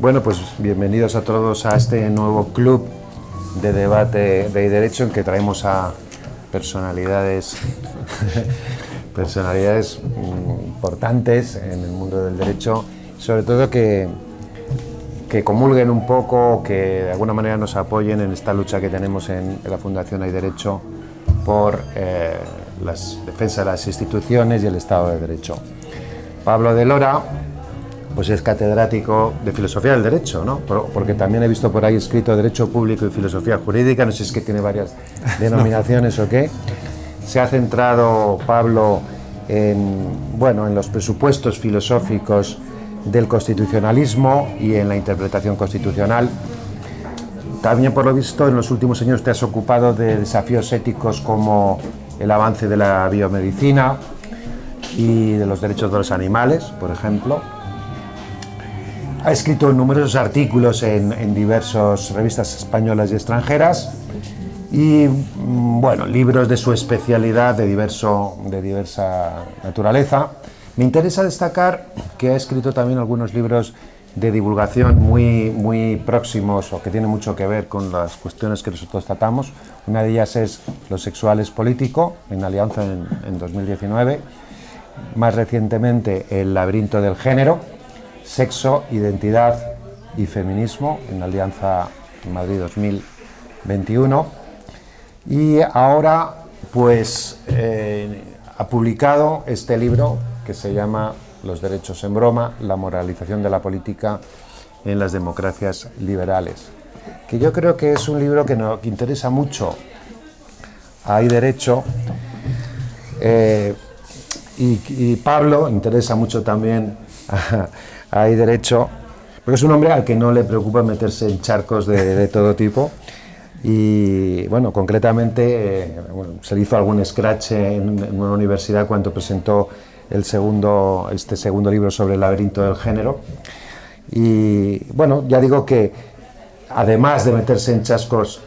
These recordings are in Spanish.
Bueno, pues bienvenidos a todos a este nuevo club de debate de derecho en que traemos a personalidades importantes en el mundo del derecho, sobre todo que comulguen un poco, que de alguna manera nos apoyen en esta lucha que tenemos en la Fundación Hay Derecho por la defensa de las instituciones y el Estado de Derecho. Pablo de Lora pues es catedrático de Filosofía del Derecho, ¿no? Porque también he visto por ahí escrito Derecho Público y Filosofía Jurídica, no sé si es que tiene varias denominaciones o qué. Se ha centrado Pablo en los presupuestos filosóficos del constitucionalismo y en la interpretación constitucional. También, por lo visto, en los últimos años te has ocupado de desafíos éticos como el avance de la biomedicina y de los derechos de los animales, por ejemplo. Ha escrito numerosos artículos en diversas revistas españolas y extranjeras y, libros de su especialidad de diversa naturaleza. Me interesa destacar que ha escrito también algunos libros de divulgación muy próximos o que tienen mucho que ver con las cuestiones que nosotros tratamos. Una de ellas es Lo sexual es político, en Alianza en 2019. Más recientemente, El laberinto del género, Sexo, identidad y feminismo, en Alianza Madrid 2021. Y ahora, pues, ha publicado este libro que se llama Los derechos en broma, la moralización de la política en las democracias liberales, que yo creo que es un libro que interesa mucho a Hay Derecho, y Pablo interesa mucho también a Hay Derecho, porque es un hombre al que no le preocupa meterse en charcos de todo tipo. Y concretamente se le hizo algún scratch en una universidad cuando presentó este segundo libro sobre el laberinto del género. Y ya digo que además de meterse en charcos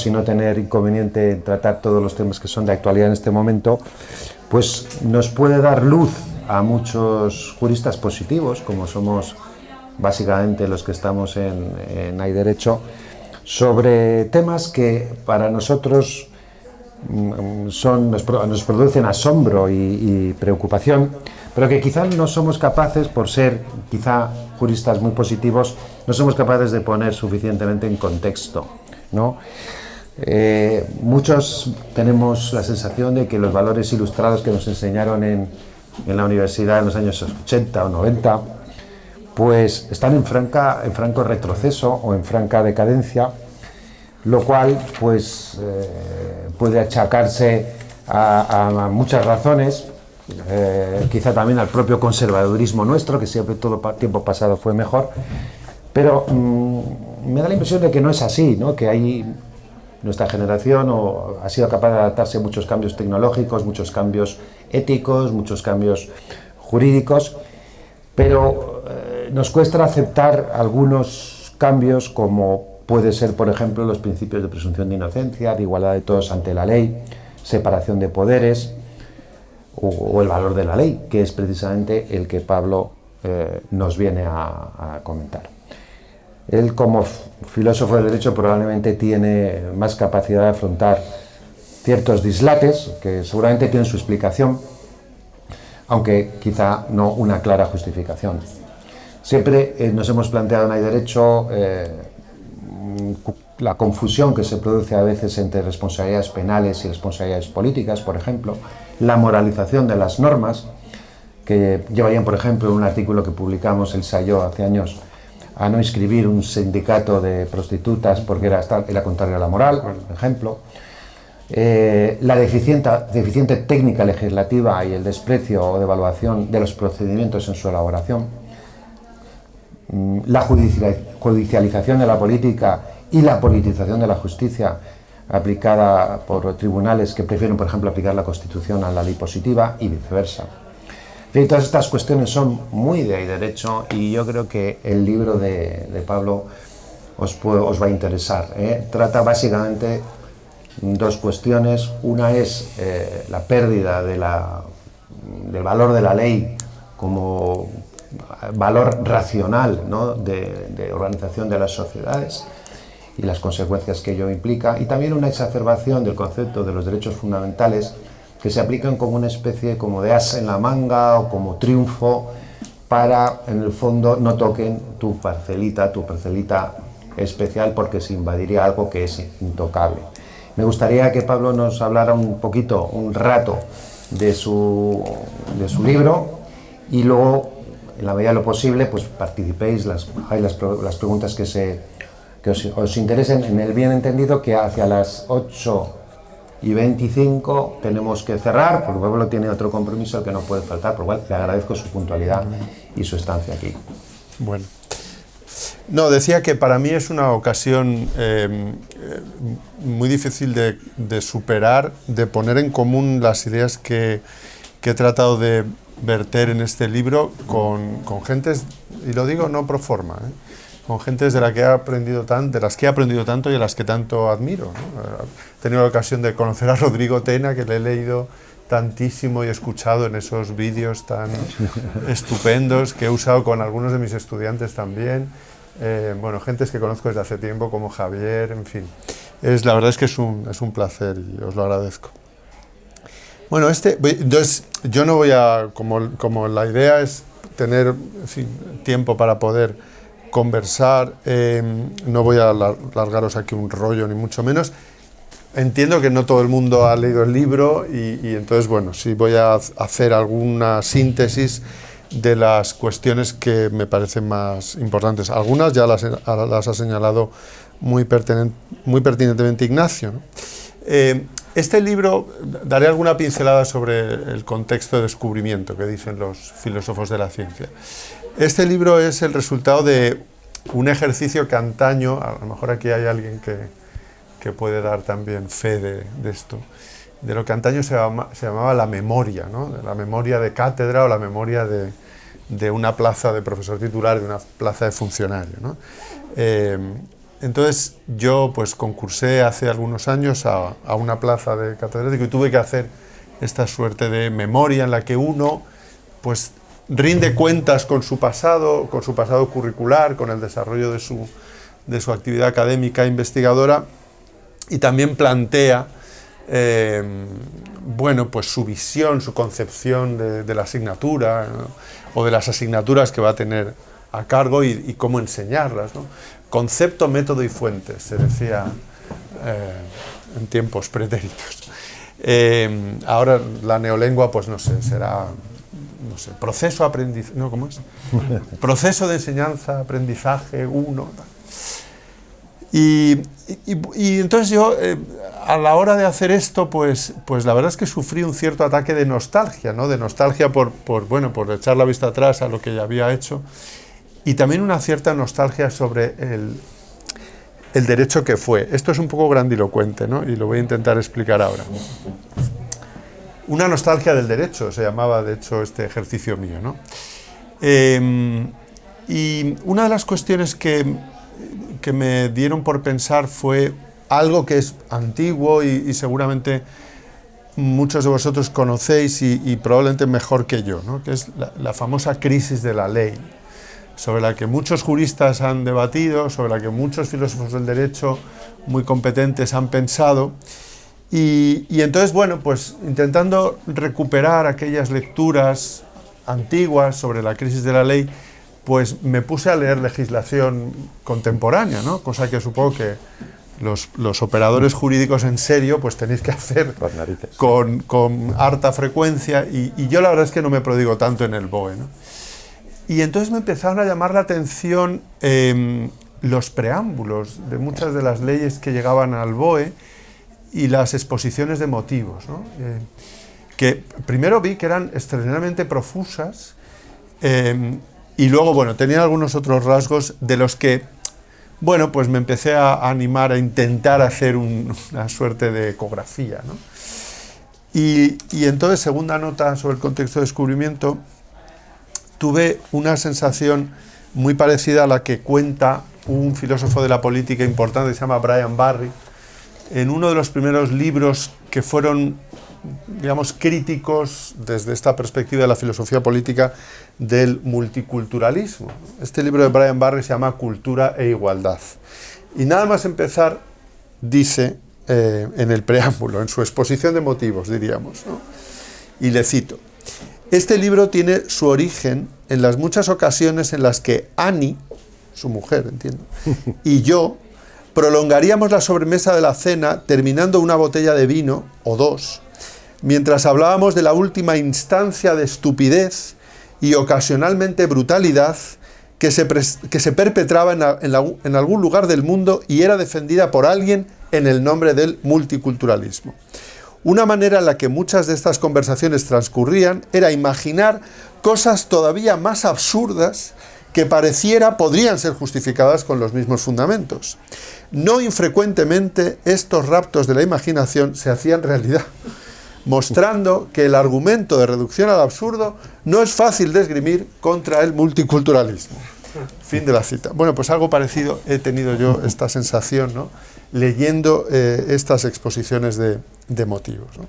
y no tener inconveniente en tratar todos los temas que son de actualidad en este momento, pues nos puede dar luz a muchos juristas positivos, como somos básicamente los que estamos en Hay Derecho, sobre temas que para nosotros nos producen asombro y preocupación, pero que quizás no somos capaces, por ser quizá juristas muy positivos, no somos capaces de poner suficientemente en contexto, ¿no? Muchos tenemos la sensación de que los valores ilustrados que nos enseñaron en la universidad en los años 80 o 90 pues están en franco retroceso o en franca decadencia, lo cual pues puede achacarse a muchas razones, quizá también al propio conservadurismo nuestro, que siempre todo tiempo pasado fue mejor, pero me da la impresión de que no es así, ¿no? Que nuestra generación ha sido capaz de adaptarse a muchos cambios tecnológicos, muchos cambios éticos, muchos cambios jurídicos, pero nos cuesta aceptar algunos cambios, como puede ser, por ejemplo, los principios de presunción de inocencia, de igualdad de todos ante la ley, separación de poderes o el valor de la ley, que es precisamente el que Pablo nos viene a comentar. Él, como filósofo del derecho, probablemente tiene más capacidad de afrontar ciertos dislates que seguramente tienen su explicación, aunque quizá no una clara justificación. Siempre nos hemos planteado en Hay Derecho la confusión que se produce a veces entre responsabilidades penales y responsabilidades políticas, por ejemplo, la moralización de las normas, que llevarían, por ejemplo, un artículo que publicamos, Elsa y yo, hace años, a no inscribir un sindicato de prostitutas porque era contrario a la moral, por ejemplo. La deficiente técnica legislativa y el desprecio o devaluación de los procedimientos en su elaboración, la judicialización de la política y la politización de la justicia aplicada por tribunales que prefieren, por ejemplo, aplicar la Constitución a la ley positiva y viceversa. En fin, todas estas cuestiones son muy de Hay Derecho y yo creo que el libro de Pablo os va a interesar, ¿eh? Trata básicamente dos cuestiones. Una es la pérdida del valor de la ley como valor racional, ¿no?, de organización de las sociedades y las consecuencias que ello implica, y también una exacerbación del concepto de los derechos fundamentales que se aplican como una especie como de as en la manga o como triunfo para, en el fondo, no toquen tu parcelita especial, porque se invadiría algo que es intocable. Me gustaría que Pablo nos hablara un rato de su libro, y luego, en la medida de lo posible, pues participéis, hagáis las preguntas que os interesen, en el bien entendido que hacia las 8:25 tenemos que cerrar, porque Pablo tiene otro compromiso al que no puede faltar, por lo cual le agradezco su puntualidad y su estancia aquí. Bueno. No, decía que para mí es una ocasión muy difícil de superar, de poner en común las ideas que he tratado de verter en este libro con gentes, y lo digo no pro forma, con gentes de las que he aprendido tanto y a las que tanto admiro, ¿no? He tenido la ocasión de conocer a Rodrigo Tena, que le he leído tantísimo y escuchado en esos vídeos tan estupendos que he usado con algunos de mis estudiantes también. Bueno, gentes que conozco desde hace tiempo, como Javier, en fin. La verdad es que es un placer y os lo agradezco. Bueno, entonces yo no voy a, como la idea es tener, en fin, tiempo para poder conversar, no voy a largaros aquí un rollo, ni mucho menos. Entiendo que no todo el mundo ha leído el libro y entonces, bueno, sí voy a hacer alguna síntesis de las cuestiones que me parecen más importantes. Algunas ya las ha señalado muy pertinentemente Ignacio, ¿no? Este libro, daré alguna pincelada sobre el contexto de descubrimiento que dicen los filósofos de la ciencia. Este libro es el resultado de un ejercicio que antaño, a lo mejor aquí hay alguien que puede dar también fe de esto, de lo que antaño se llamaba la memoria, ¿no? La memoria de cátedra o la memoria de una plaza de profesor titular, de una plaza de funcionario, ¿no? Entonces yo pues concursé hace algunos años a una plaza de catedrático y tuve que hacer esta suerte de memoria en la que uno pues rinde cuentas con su pasado curricular, con el desarrollo de su actividad académica e investigadora, y también plantea bueno, pues su visión, su concepción de la asignatura, ¿no? O de las asignaturas que va a tener a cargo y cómo enseñarlas, ¿no? Concepto, método y fuentes, se decía en tiempos pretéritos. Ahora la neolengua, pues no sé, será, no sé, proceso aprendizaje, ¿no? ¿Cómo es? Proceso de enseñanza, aprendizaje, uno. Y entonces yo, a la hora de hacer esto, pues la verdad es que sufrí un cierto ataque de nostalgia, ¿no? De nostalgia por echar la vista atrás a lo que ya había hecho, y también una cierta nostalgia sobre el derecho que fue. Esto es un poco grandilocuente, ¿no? Y lo voy a intentar explicar ahora. Una nostalgia del derecho, se llamaba de hecho este ejercicio mío, ¿no? Y una de las cuestiones que me dieron por pensar fue algo que es antiguo y seguramente muchos de vosotros conocéis y probablemente mejor que yo, ¿no? Que es la famosa crisis de la ley, sobre la que muchos juristas han debatido, sobre la que muchos filósofos del derecho muy competentes han pensado, y entonces, bueno, pues intentando recuperar aquellas lecturas antiguas sobre la crisis de la ley, pues me puse a leer legislación contemporánea, ¿no? Cosa que supongo que los operadores jurídicos en serio pues tenéis que hacer con harta frecuencia, y yo la verdad es que no me prodigo tanto en el BOE, ¿no? Y entonces me empezaron a llamar la atención los preámbulos de muchas de las leyes que llegaban al BOE y las exposiciones de motivos, ¿no? Que primero vi que eran extraordinariamente profusas, y luego, bueno, tenían algunos otros rasgos de los que, bueno, pues me empecé a animar a intentar hacer una suerte de ecografía, ¿no? Y entonces, segunda nota sobre el contexto de descubrimiento, tuve una sensación muy parecida a la que cuenta un filósofo de la política importante que se llama Brian Barry, en uno de los primeros libros que fueron digamos, críticos desde esta perspectiva de la filosofía política del multiculturalismo. Este libro de Brian Barry se llama Cultura e Igualdad. Y nada más empezar, dice en el preámbulo, en su exposición de motivos, diríamos, ¿no? Y le cito: este libro tiene su origen en las muchas ocasiones en las que Annie, su mujer, entiendo, y yo prolongaríamos la sobremesa de la cena terminando una botella de vino, o dos, mientras hablábamos de la última instancia de estupidez y ocasionalmente brutalidad que se perpetraba en algún lugar del mundo y era defendida por alguien en el nombre del multiculturalismo. Una manera en la que muchas de estas conversaciones transcurrían era imaginar cosas todavía más absurdas que podrían ser justificadas con los mismos fundamentos. No infrecuentemente estos raptos de la imaginación se hacían realidad, mostrando que el argumento de reducción al absurdo no es fácil de esgrimir contra el multiculturalismo. Fin de la cita. Bueno, pues algo parecido he tenido yo esta sensación, ¿no?, leyendo estas exposiciones de motivos, ¿no?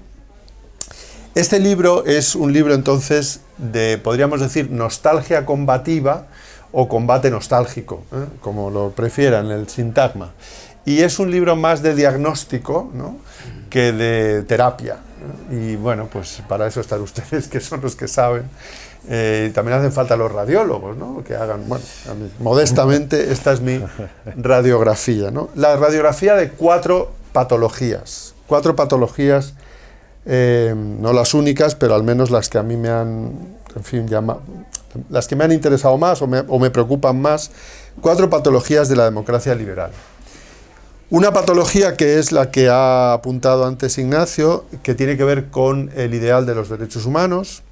Este libro es un libro entonces de, podríamos decir, nostalgia combativa o combate nostálgico, como lo prefieran, el sintagma. Y es un libro más de diagnóstico, ¿no?, que de terapia. Y bueno, pues para eso están ustedes, que son los que saben. También hacen falta los radiólogos, ¿no?, que hagan, bueno, a mí, modestamente, esta es mi radiografía, ¿no? La radiografía de 4 patologías. 4 patologías, no las únicas, pero al menos las que a mí me han, en fin, las que me han interesado más o me preocupan más. 4 patologías de la democracia liberal. Una patología que es la que ha apuntado antes Ignacio, que tiene que ver con el ideal de los derechos humanos.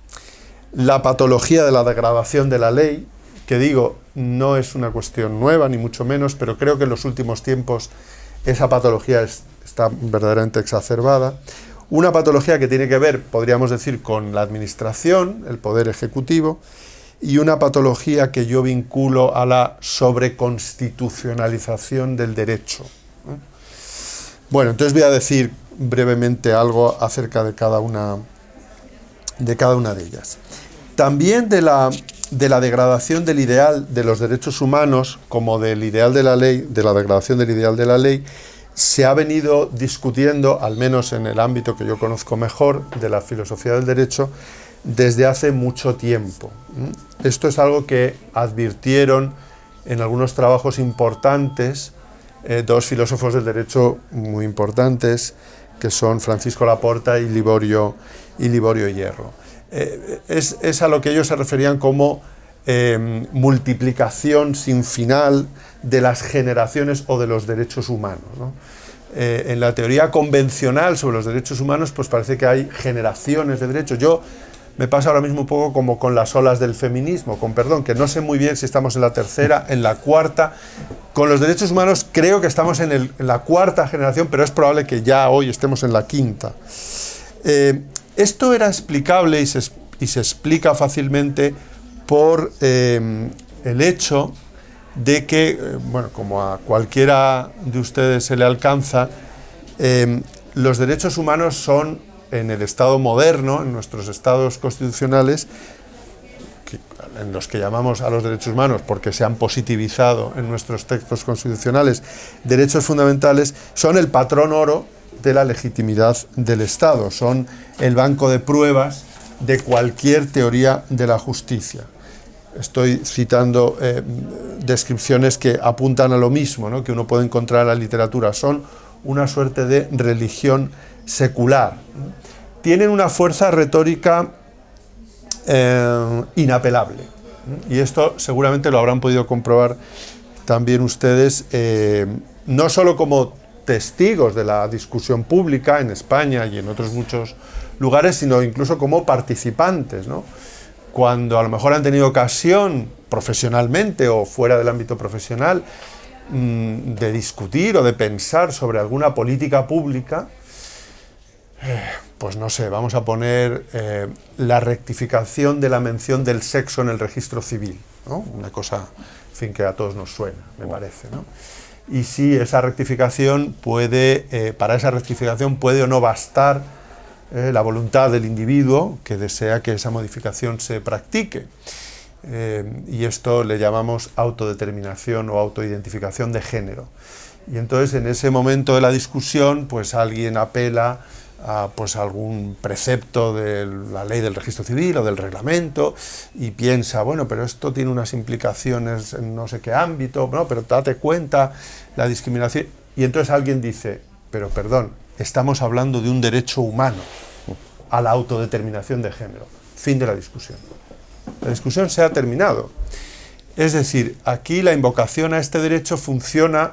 La patología de la degradación de la ley, que digo, no es una cuestión nueva, ni mucho menos, pero creo que en los últimos tiempos esa patología está verdaderamente exacerbada. Una patología que tiene que ver, podríamos decir, con la administración, el poder ejecutivo, y una patología que yo vinculo a la sobreconstitucionalización del derecho. Bueno, entonces voy a decir brevemente algo acerca de cada una de ellas. También de la degradación del ideal de los derechos humanos, como del ideal de la ley, de la degradación del ideal de la ley, se ha venido discutiendo, al menos en el ámbito que yo conozco mejor, de la filosofía del derecho, desde hace mucho tiempo. Esto es algo que advirtieron en algunos trabajos importantes 2 filósofos del derecho muy importantes, que son Francisco Laporta y Liborio Hierro. Es a lo que ellos se referían como multiplicación sin final de las generaciones o de los derechos humanos, ¿no? En la teoría convencional sobre los derechos humanos, pues parece que hay generaciones de derechos. Me pasa ahora mismo un poco como con las olas del feminismo, con perdón, que no sé muy bien si estamos en la 3ª, en la 4ª. Con los derechos humanos creo que estamos en la 4ª generación, pero es probable que ya hoy estemos en la 5ª. Esto era explicable y se explica fácilmente por el hecho de que, bueno, como a cualquiera de ustedes se le alcanza, los derechos humanos son, en el Estado moderno, en nuestros estados constitucionales, en los que llamamos a los derechos humanos, porque se han positivizado en nuestros textos constitucionales, derechos fundamentales, son el patrón oro de la legitimidad del Estado, son el banco de pruebas de cualquier teoría de la justicia. Estoy citando descripciones que apuntan a lo mismo, ¿no?, que uno puede encontrar en la literatura. Son una suerte de religión secular. Tienen una fuerza retórica inapelable. Y esto seguramente lo habrán podido comprobar también ustedes, no solo como testigos de la discusión pública en España y en otros muchos lugares, sino incluso como participantes, ¿no? Cuando a lo mejor han tenido ocasión, profesionalmente o fuera del ámbito profesional, de discutir o de pensar sobre alguna política pública, pues no sé, vamos a poner la rectificación de la mención del sexo en el registro civil, ¿no? Una cosa, en fin, que a todos nos suena, me parece, ¿no? Y si esa rectificación para esa rectificación puede o no bastar la voluntad del individuo que desea que esa modificación se practique. Y esto le llamamos autodeterminación o autoidentificación de género. Y entonces en ese momento de la discusión, pues alguien apela a pues, algún precepto de la ley del registro civil o del reglamento y piensa, bueno, pero esto tiene unas implicaciones en no sé qué ámbito, no, pero date cuenta, la discriminación. Y entonces alguien dice, pero perdón, estamos hablando de un derecho humano a la autodeterminación de género. Fin de la discusión. La discusión se ha terminado. Es decir, aquí la invocación a este derecho funciona,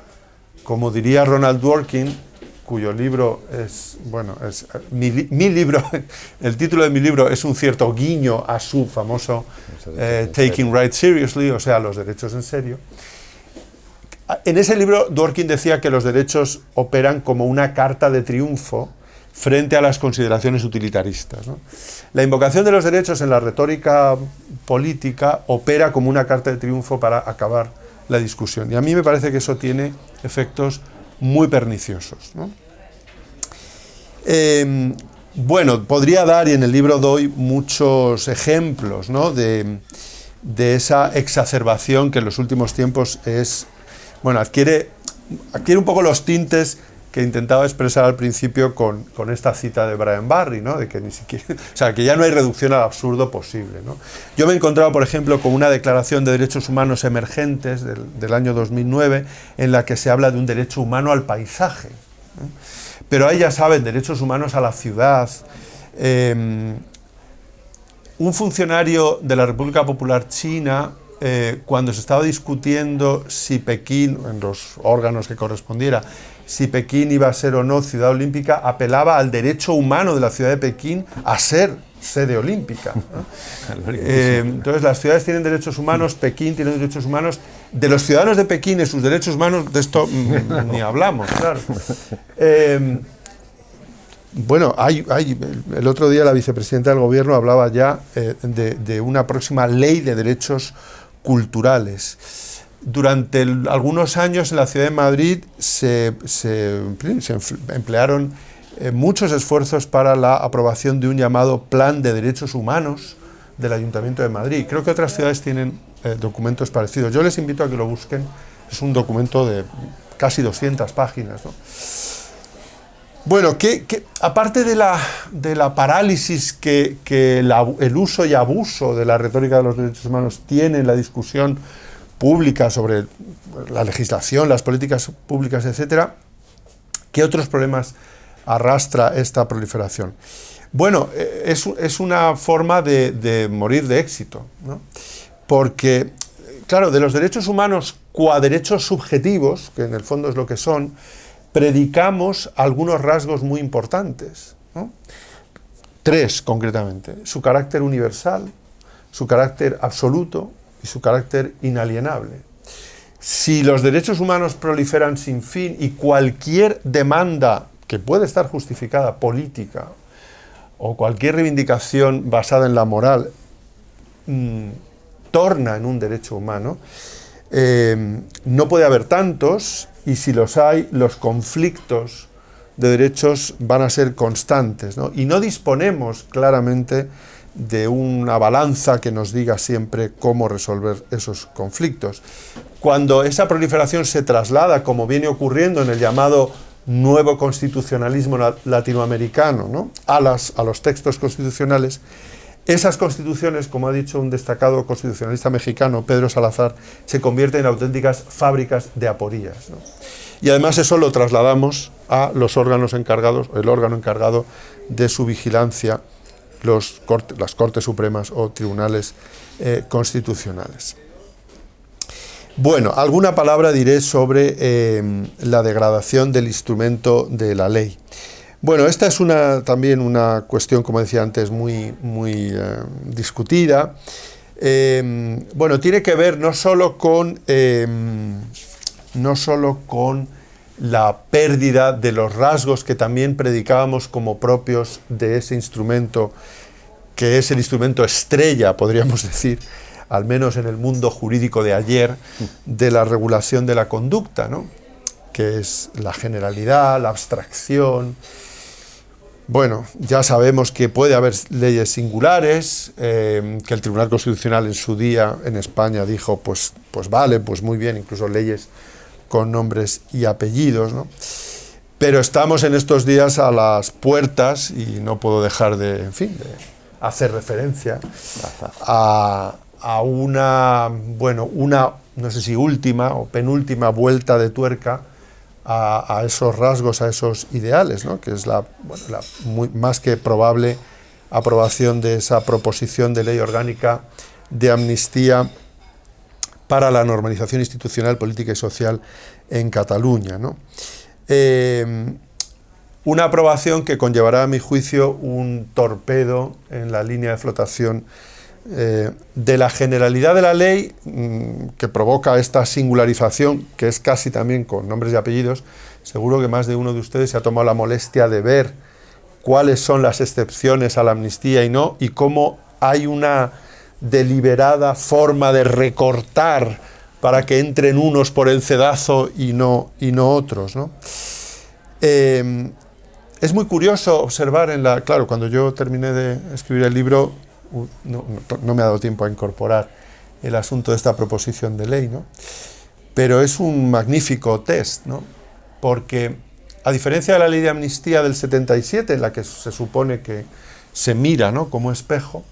como diría Ronald Dworkin, cuyo libro es, bueno, es mi libro, el título de mi libro es un cierto guiño a su famoso Taking Rights Seriously, o sea, los derechos en serio. En ese libro Dworkin decía que los derechos operan como una carta de triunfo frente a las consideraciones utilitaristas, ¿no? La invocación de los derechos en la retórica política opera como una carta de triunfo para acabar la discusión. Y a mí me parece que eso tiene efectos muy perniciosos, ¿no? Bueno, podría dar, y en el libro doy muchos ejemplos, ¿no?, de esa exacerbación que en los últimos tiempos es, bueno, adquiere un poco los tintes que intentaba expresar al principio con esta cita de Brian Barry, ¿no?, de que ni siquiera, o sea, que ya no hay reducción al absurdo posible, ¿no? Yo me he encontrado, por ejemplo, con una declaración de derechos humanos emergentes del año 2009 en la que se habla de un derecho humano al paisaje, ¿no? Pero ahí ya saben, derechos humanos a la ciudad. Un funcionario de la República Popular China, cuando se estaba discutiendo si Pekín, en los órganos que correspondiera, si Pekín iba a ser o no ciudad olímpica, apelaba al derecho humano de la ciudad de Pekín a ser sede olímpica, ¿no? Entonces las ciudades tienen derechos humanos, Pekín tiene derechos humanos. De los ciudadanos de Pekín y sus derechos humanos, de esto ni hablamos, claro. Bueno, el otro día la vicepresidenta del gobierno hablaba ya de una próxima ley de derechos culturales. Durante algunos años en la ciudad de Madrid se emplearon muchos esfuerzos para la aprobación de un llamado Plan de Derechos Humanos del Ayuntamiento de Madrid. Creo que otras ciudades tienen documentos parecidos. Yo les invito a que lo busquen. Es un documento de casi 200 páginas, ¿no? Bueno, aparte de la parálisis que el uso y abuso de la retórica de los derechos humanos tiene en la discusión pública sobre la legislación, las políticas públicas, etcétera, ¿qué otros problemas arrastra esta proliferación? Bueno, es una forma de morir de éxito, ¿no? Porque, claro, de los derechos humanos cuaderechos subjetivos, que en el fondo es lo que son, predicamos algunos rasgos muy importantes, ¿no? 3 concretamente: su carácter universal, su carácter absoluto y su carácter inalienable. Si los derechos humanos proliferan sin fin y cualquier demanda que puede estar justificada política o cualquier reivindicación basada en la moral torna en un derecho humano, no puede haber tantos, y si los hay, los conflictos de derechos van a ser constantes, ¿no? Y no disponemos claramente de una balanza que nos diga siempre cómo resolver esos conflictos. Cuando esa proliferación se traslada, como viene ocurriendo en el llamado nuevo constitucionalismo latinoamericano, ¿no?, a los textos constitucionales, esas constituciones, como ha dicho un destacado constitucionalista mexicano, Pedro Salazar, se convierten en auténticas fábricas de aporías, ¿no? Y además eso lo trasladamos a los órganos encargados, el órgano encargado de su vigilancia, las Cortes Supremas o tribunales constitucionales. Bueno, alguna palabra diré sobre la degradación del instrumento de la ley. Bueno, esta es también una cuestión, como decía antes, muy discutida. Bueno, tiene que ver no solo con la pérdida de los rasgos que también predicábamos como propios de ese instrumento, que es el instrumento estrella, podríamos decir, al menos en el mundo jurídico de ayer, de la regulación de la conducta, ¿no?, que es la generalidad, la abstracción. Bueno, ya sabemos que puede haber leyes singulares, que el Tribunal Constitucional en su día en España dijo, pues vale, pues muy bien, incluso leyes con nombres y apellidos, ¿no? Pero estamos en estos días a las puertas y no puedo dejar de, en fin, de hacer referencia a una, bueno, no sé si última o penúltima vuelta de tuerca a esos rasgos, a esos ideales, ¿no? Que es más que probable aprobación de esa proposición de ley orgánica de amnistía para la normalización institucional, política y social en Cataluña, ¿no? Una aprobación que conllevará, a mi juicio, un torpedo en la línea de flotación de la generalidad de la ley, que provoca esta singularización, que es casi también con nombres y apellidos. Seguro que más de uno de ustedes se ha tomado la molestia de ver cuáles son las excepciones a la amnistía y no, y cómo hay una deliberada forma de recortar para que entren unos por el cedazo y no otros, ¿no? Es muy curioso observar claro, cuando yo terminé de escribir el libro, no me ha dado tiempo a incorporar el asunto de esta proposición de ley, ¿no? Pero es un magnífico test, ¿no? Porque, a diferencia de la ley de amnistía del 77, en la que se supone que se mira, ¿no?, como espejo,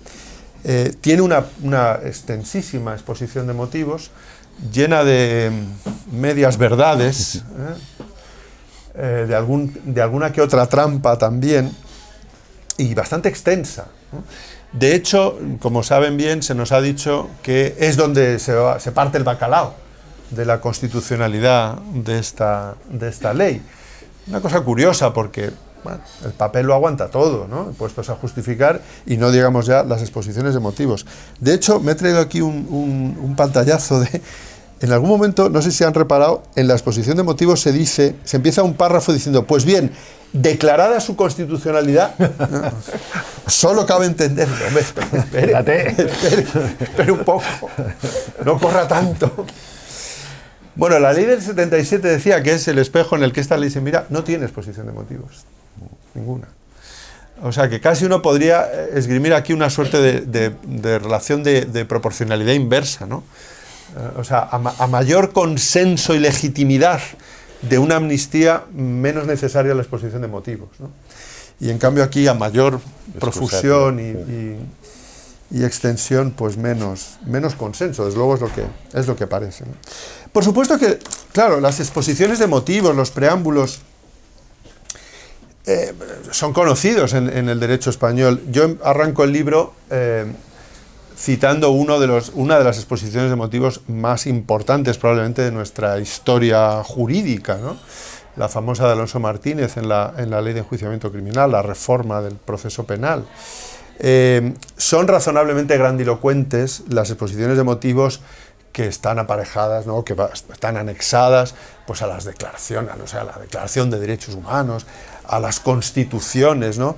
tiene una extensísima exposición de motivos, llena de medias verdades, de alguna que otra trampa también, y bastante extensa, ¿no? De hecho, como saben bien, se nos ha dicho que es donde se parte el bacalao de la constitucionalidad de esta ley. Una cosa curiosa, porque bueno, el papel lo aguanta todo, ¿no?, puestos a justificar, y no digamos ya las exposiciones de motivos. De hecho, me he traído aquí un pantallazo de... En algún momento, no sé si han reparado, en la exposición de motivos se empieza un párrafo diciendo, pues bien, declarada su constitucionalidad, ¿no? Solo cabe entenderlo. Espere un poco, no corra tanto. Bueno, la ley del 77 decía que es el espejo en el que esta ley se mira, no tiene exposición de motivos, ninguna. O sea que casi uno podría esgrimir aquí una suerte de relación de proporcionalidad inversa, ¿no? O sea, a mayor consenso y legitimidad de una amnistía, menos necesaria la exposición de motivos, ¿no? Y en cambio aquí, a mayor profusión y extensión, pues menos consenso. Desde luego es lo que parece, ¿no? Por supuesto que, claro, las exposiciones de motivos, los preámbulos, son conocidos en el derecho español. Yo arranco el libro citando una de las exposiciones de motivos más importantes probablemente de nuestra historia jurídica, ¿no? La famosa de Alonso Martínez en la ley de enjuiciamiento criminal, la reforma del proceso penal. Son razonablemente grandilocuentes las exposiciones de motivos que están aparejadas, ¿no?, que están anexadas pues, a las declaraciones, o sea, a la Declaración de Derechos Humanos, a las constituciones, ¿no?,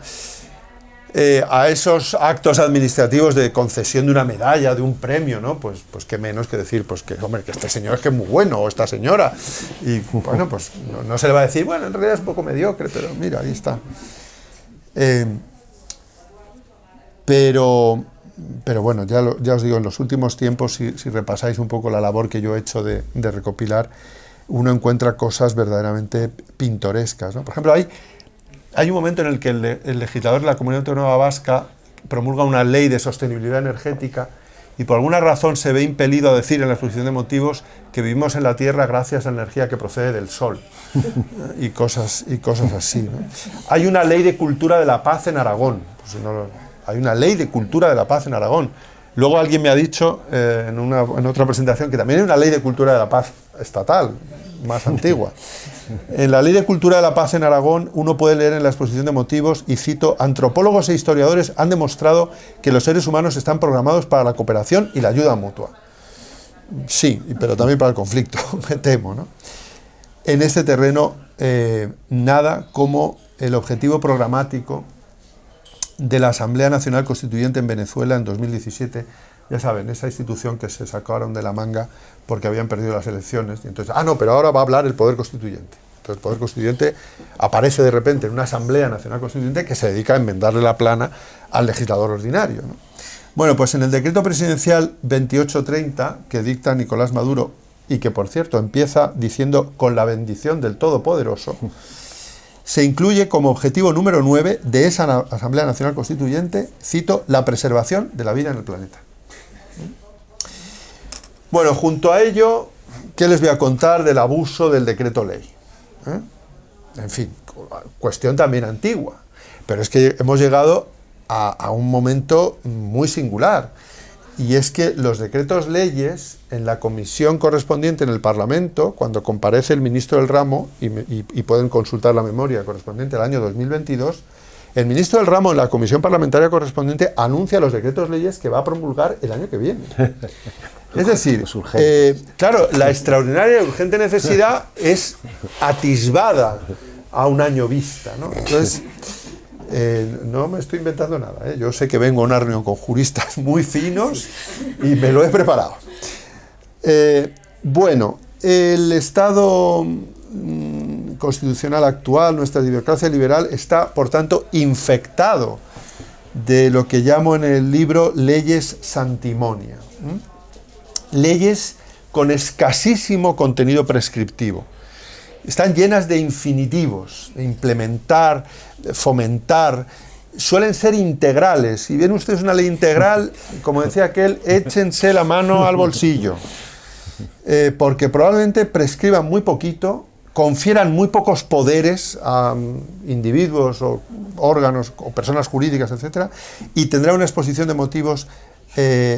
a esos actos administrativos de concesión de una medalla, de un premio, ¿no? Pues qué menos que decir, pues que, hombre, que este señor es que es muy bueno, o esta señora. Y bueno, pues no se le va a decir, bueno, en realidad es un poco mediocre, pero mira, ahí está. Pero bueno, ya os digo, en los últimos tiempos, si repasáis un poco la labor que yo he hecho de recopilar, uno encuentra cosas verdaderamente pintorescas, ¿no? Por ejemplo, hay un momento en el que el legislador de la Comunidad Autónoma Vasca promulga una ley de sostenibilidad energética y por alguna razón se ve impelido a decir en la exposición de motivos que vivimos en la Tierra gracias a la energía que procede del Sol y cosas así, ¿no? Hay una ley de cultura de la paz en Aragón. Pues hay una ley de cultura de la paz en Aragón. Luego alguien me ha dicho en otra presentación que también hay una ley de cultura de la paz estatal, más antigua. En la Ley de Cultura de la Paz en Aragón uno puede leer en la exposición de motivos, y cito, antropólogos e historiadores han demostrado que los seres humanos están programados para la cooperación y la ayuda mutua. Sí, pero también para el conflicto, me temo, ¿no? En este terreno, nada como el objetivo programático de la Asamblea Nacional Constituyente en Venezuela en 2017, ya saben, esa institución que se sacaron de la manga porque habían perdido las elecciones, y entonces, no, pero ahora va a hablar el poder constituyente. Entonces el Poder Constituyente aparece de repente en una Asamblea Nacional Constituyente que se dedica a enmendarle la plana al legislador ordinario, ¿no? Bueno, pues en el decreto presidencial 2830 que dicta Nicolás Maduro, y que por cierto empieza diciendo con la bendición del Todopoderoso, se incluye como objetivo número 9 de esa Asamblea Nacional Constituyente, cito, la preservación de la vida en el planeta. Bueno, junto a ello, ¿qué les voy a contar del abuso del decreto ley? En fin, cuestión también antigua, pero es que hemos llegado a un momento muy singular, y es que los decretos leyes en la comisión correspondiente en el Parlamento, cuando comparece el ministro del ramo, y pueden consultar la memoria correspondiente al año 2022, el ministro del ramo en la comisión parlamentaria correspondiente anuncia los decretos leyes que va a promulgar el año que viene. Es decir, claro, la extraordinaria y urgente necesidad es atisbada a un año vista, ¿no? Entonces, no me estoy inventando nada, ¿eh? Yo sé que vengo a una reunión con juristas muy finos y me lo he preparado. Bueno, el Estado constitucional actual, nuestra democracia liberal, está, por tanto, infectado de lo que llamo en el libro leyes santimonia. Leyes con escasísimo contenido prescriptivo. Están llenas de infinitivos, de implementar, de fomentar, suelen ser integrales. Si ven ustedes una ley integral, como decía aquel, échense la mano al bolsillo, porque probablemente prescriban muy poquito, confieran muy pocos poderes a individuos o órganos o personas jurídicas, etcétera, y tendrá una exposición de motivos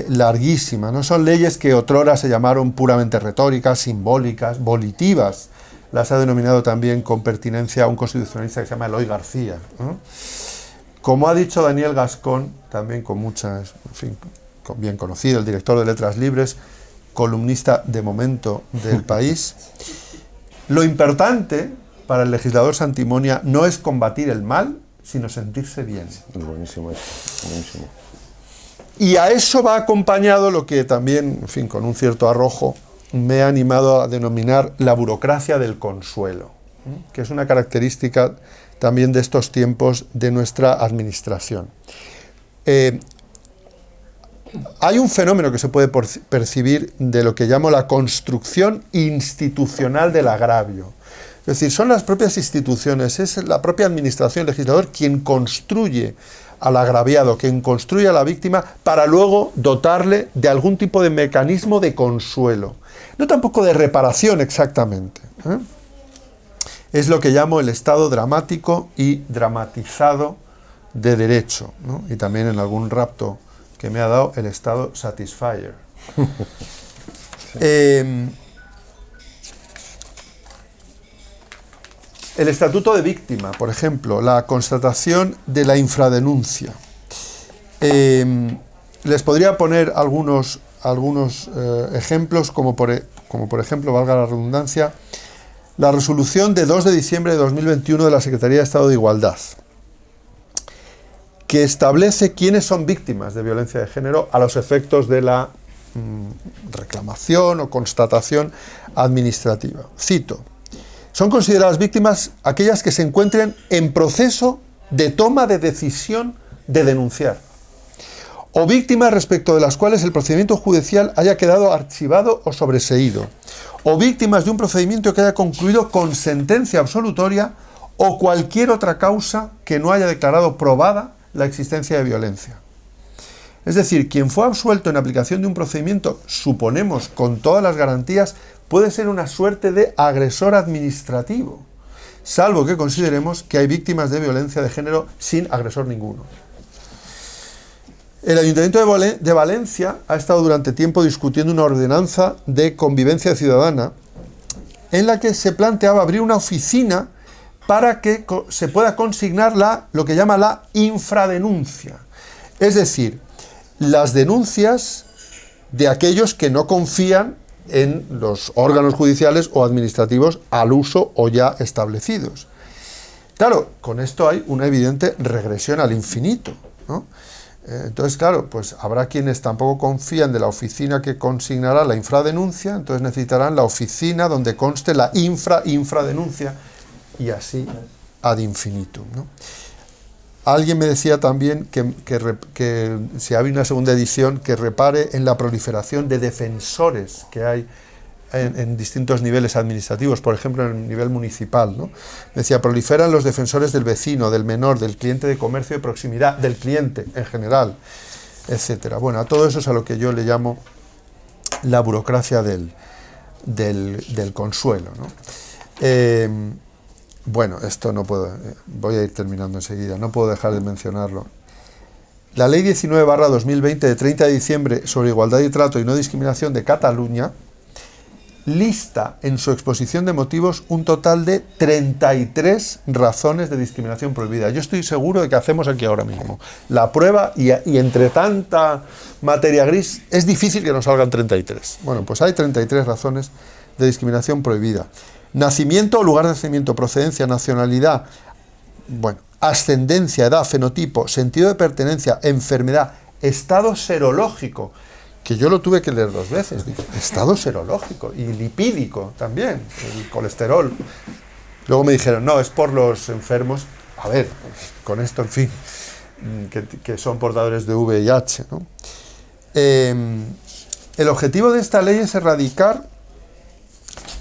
larguísima. No son leyes que otrora se llamaron puramente retóricas, simbólicas, volitivas. Las ha denominado también con pertinencia un constitucionalista que se llama Eloy García, ¿no? Como ha dicho Daniel Gascón, también con muchas, en fin, bien conocido, el director de Letras Libres, columnista de momento del País, lo importante para el legislador santimonia no es combatir el mal, sino sentirse bien. Buenísimo eso, buenísimo. Y a eso va acompañado lo que también, en fin, con un cierto arrojo, me ha animado a denominar la burocracia del consuelo, que es una característica también de estos tiempos de nuestra administración. Hay un fenómeno que se puede percibir de lo que llamo la construcción institucional del agravio. Es decir, son las propias instituciones, es la propia administración, el legislador, quien construye al agraviado, quien construye a la víctima para luego dotarle de algún tipo de mecanismo de consuelo. No tampoco de reparación exactamente, ¿eh? Es lo que llamo el estado dramático y dramatizado de derecho, ¿no? Y también en algún rapto que me ha dado el estado satisfier. El estatuto de víctima, por ejemplo, la constatación de la infradenuncia. Les podría poner algunos ejemplos, como por ejemplo, valga la redundancia, la resolución de 2 de diciembre de 2021 de la Secretaría de Estado de Igualdad, que establece quiénes son víctimas de violencia de género a los efectos de la reclamación o constatación administrativa. Cito: son consideradas víctimas aquellas que se encuentren en proceso de toma de decisión de denunciar, o víctimas respecto de las cuales el procedimiento judicial haya quedado archivado o sobreseído, o víctimas de un procedimiento que haya concluido con sentencia absolutoria o cualquier otra causa que no haya declarado probada la existencia de violencia. Es decir, quien fue absuelto en aplicación de un procedimiento, suponemos con todas las garantías, puede ser una suerte de agresor administrativo, salvo que consideremos que hay víctimas de violencia de género sin agresor ninguno. El Ayuntamiento de Valencia ha estado durante tiempo discutiendo una ordenanza de convivencia ciudadana en la que se planteaba abrir una oficina para que se pueda consignar lo que llama la infradenuncia. Es decir, las denuncias de aquellos que no confían en los órganos judiciales o administrativos al uso o ya establecidos. Claro, con esto hay una evidente regresión al infinito, ¿no? Entonces, claro, pues habrá quienes tampoco confían de la oficina que consignará la infradenuncia, entonces necesitarán la oficina donde conste la infradenuncia, y así ad infinitum, ¿no? Alguien me decía también que si había una segunda edición, que repare en la proliferación de defensores que hay en distintos niveles administrativos, por ejemplo en el nivel municipal, ¿no? Me decía, proliferan los defensores del vecino, del menor, del cliente de comercio de proximidad, del cliente en general, etcétera. Bueno, a todo eso es a lo que yo le llamo la burocracia del consuelo, ¿no? Bueno, esto no puedo, voy a ir terminando enseguida, no puedo dejar de mencionarlo. La Ley 19/2020 de 30 de diciembre sobre igualdad y trato y no discriminación de Cataluña lista en su exposición de motivos un total de 33 razones de discriminación prohibida. Yo estoy seguro de que hacemos aquí ahora mismo la prueba y entre tanta materia gris es difícil que nos salgan 33. Bueno, pues hay 33 razones de discriminación prohibida. Nacimiento o lugar de nacimiento, procedencia, nacionalidad, bueno, ascendencia, edad, fenotipo, sentido de pertenencia, enfermedad, estado serológico, que yo lo tuve que leer 2 veces, dije, estado serológico y lipídico también, el colesterol. Luego me dijeron, no, es por los enfermos, a ver, con esto, en fin, que son portadores de VIH, ¿no? El objetivo de esta ley es erradicar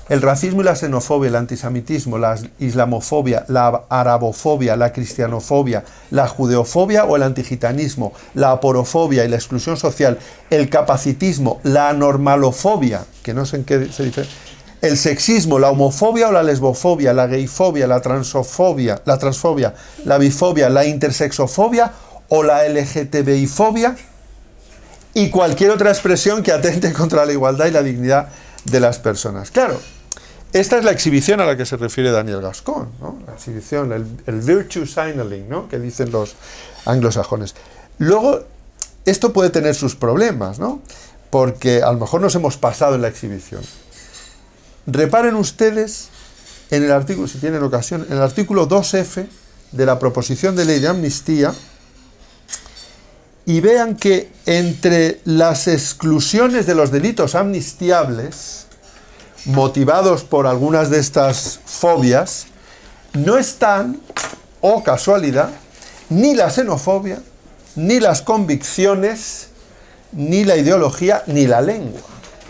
el racismo y la xenofobia, el antisemitismo, la islamofobia, la arabofobia, la cristianofobia, la judeofobia o el antigitanismo, la aporofobia y la exclusión social, el capacitismo, la anormalofobia, que no sé en qué se diferencia, el sexismo, la homofobia o la lesbofobia, la gayfobia, la transfobia, la bifobia, la intersexofobia o la LGTBI-fobia y cualquier otra expresión que atente contra la igualdad y la dignidad de las personas. Claro, esta es la exhibición a la que se refiere Daniel Gascón, ¿no? La exhibición, el virtue signaling, ¿no? Que dicen los anglosajones. Luego, esto puede tener sus problemas, ¿no? Porque a lo mejor nos hemos pasado en la exhibición. Reparen ustedes en el artículo, si tienen ocasión, en el artículo 2F de la proposición de ley de amnistía, y vean que entre las exclusiones de los delitos amnistiables, motivados por algunas de estas fobias, no están, oh casualidad, ni la xenofobia, ni las convicciones, ni la ideología, ni la lengua,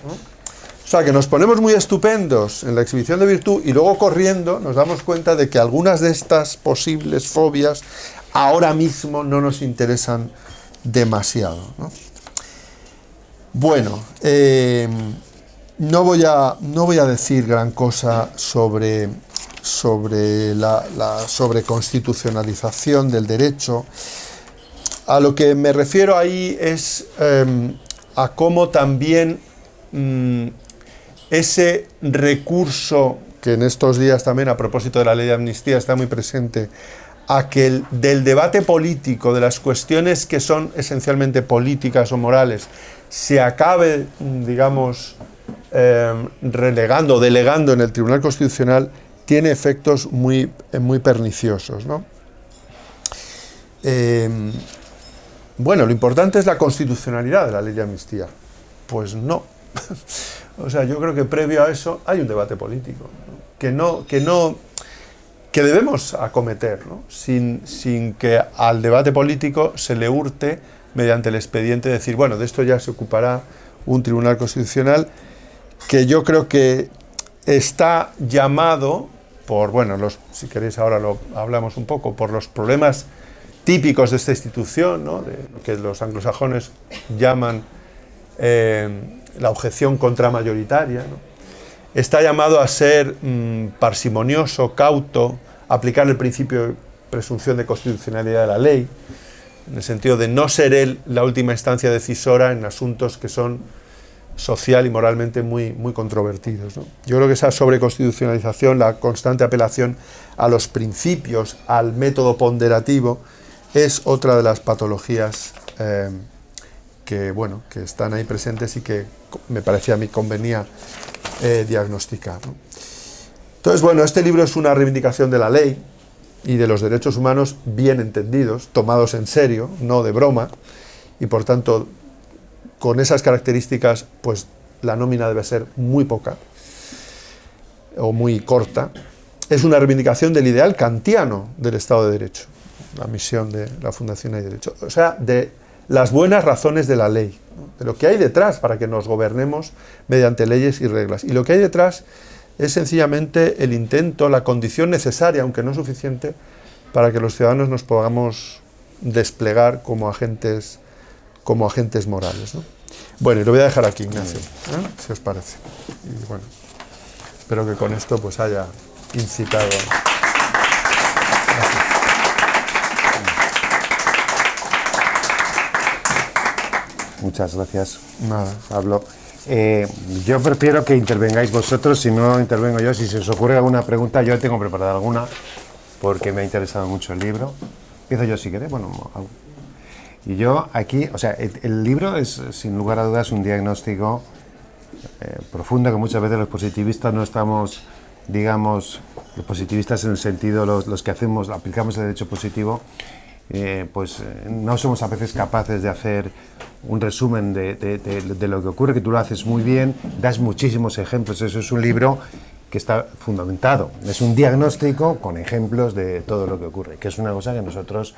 ¿no? O sea, que nos ponemos muy estupendos en la exhibición de virtud y luego corriendo nos damos cuenta de que algunas de estas posibles fobias ahora mismo no nos interesan demasiado, ¿no? Bueno, no voy a decir gran cosa sobre la sobreconstitucionalización del derecho. A lo que me refiero ahí es a cómo también ese recurso que en estos días también, a propósito de la ley de amnistía, está muy presente, del debate político, de las cuestiones que son esencialmente políticas o morales, se acabe, digamos, relegando, delegando en el Tribunal Constitucional, tiene efectos muy perniciosos, ¿no? Bueno, lo importante es la constitucionalidad de la ley de amnistía. Pues no. O sea, yo creo que previo a eso hay un debate político, ¿no? que debemos acometer, ¿no? sin que al debate político se le hurte mediante el expediente decir, bueno, de esto ya se ocupará un Tribunal Constitucional que yo creo que está llamado por, bueno, si queréis ahora lo hablamos un poco, por los problemas típicos de esta institución, ¿no? De lo que los anglosajones llaman la objeción contramayoritaria, ¿no? Está llamado a ser parsimonioso, cauto, aplicar el principio de presunción de constitucionalidad de la ley, en el sentido de no ser él la última instancia decisora en asuntos que son social y moralmente muy controvertidos, ¿no? Yo creo que esa sobreconstitucionalización, la constante apelación a los principios, al método ponderativo, es otra de las patologías que están ahí presentes y que me parecía a mí convenía diagnosticar, ¿no? Entonces, bueno, este libro es una reivindicación de la ley y de los derechos humanos bien entendidos, tomados en serio, no de broma, y por tanto, con esas características, pues la nómina debe ser muy poca o muy corta. es una reivindicación del ideal kantiano del Estado de Derecho, la misión de la Fundación Hay Derecho, o sea, de las buenas razones de la ley, ¿no? De lo que hay detrás para que nos gobernemos mediante leyes y reglas. Y lo que hay detrás es sencillamente el intento, la condición necesaria, aunque no suficiente, para que los ciudadanos nos podamos desplegar como agentes morales, ¿no? Bueno, y lo voy a dejar aquí, Ignacio, si os parece. Y bueno, espero que con esto pues haya incitado. Muchas gracias. Nada. Pablo. Yo prefiero que intervengáis vosotros, si no intervengo yo. Si se os ocurre alguna pregunta, yo tengo preparada alguna, porque me ha interesado mucho el libro. Empiezo yo si queréis. Bueno, y yo aquí, o sea, el libro es, sin lugar a dudas, un diagnóstico profundo, que muchas veces los positivistas no estamos, digamos, los positivistas en el sentido, los que aplicamos el derecho positivo, no somos a veces capaces de hacer un resumen de lo que ocurre, que tú lo haces muy bien, das muchísimos ejemplos. Eso es un libro que está fundamentado, es un diagnóstico con ejemplos de todo lo que ocurre, que es una cosa que nosotros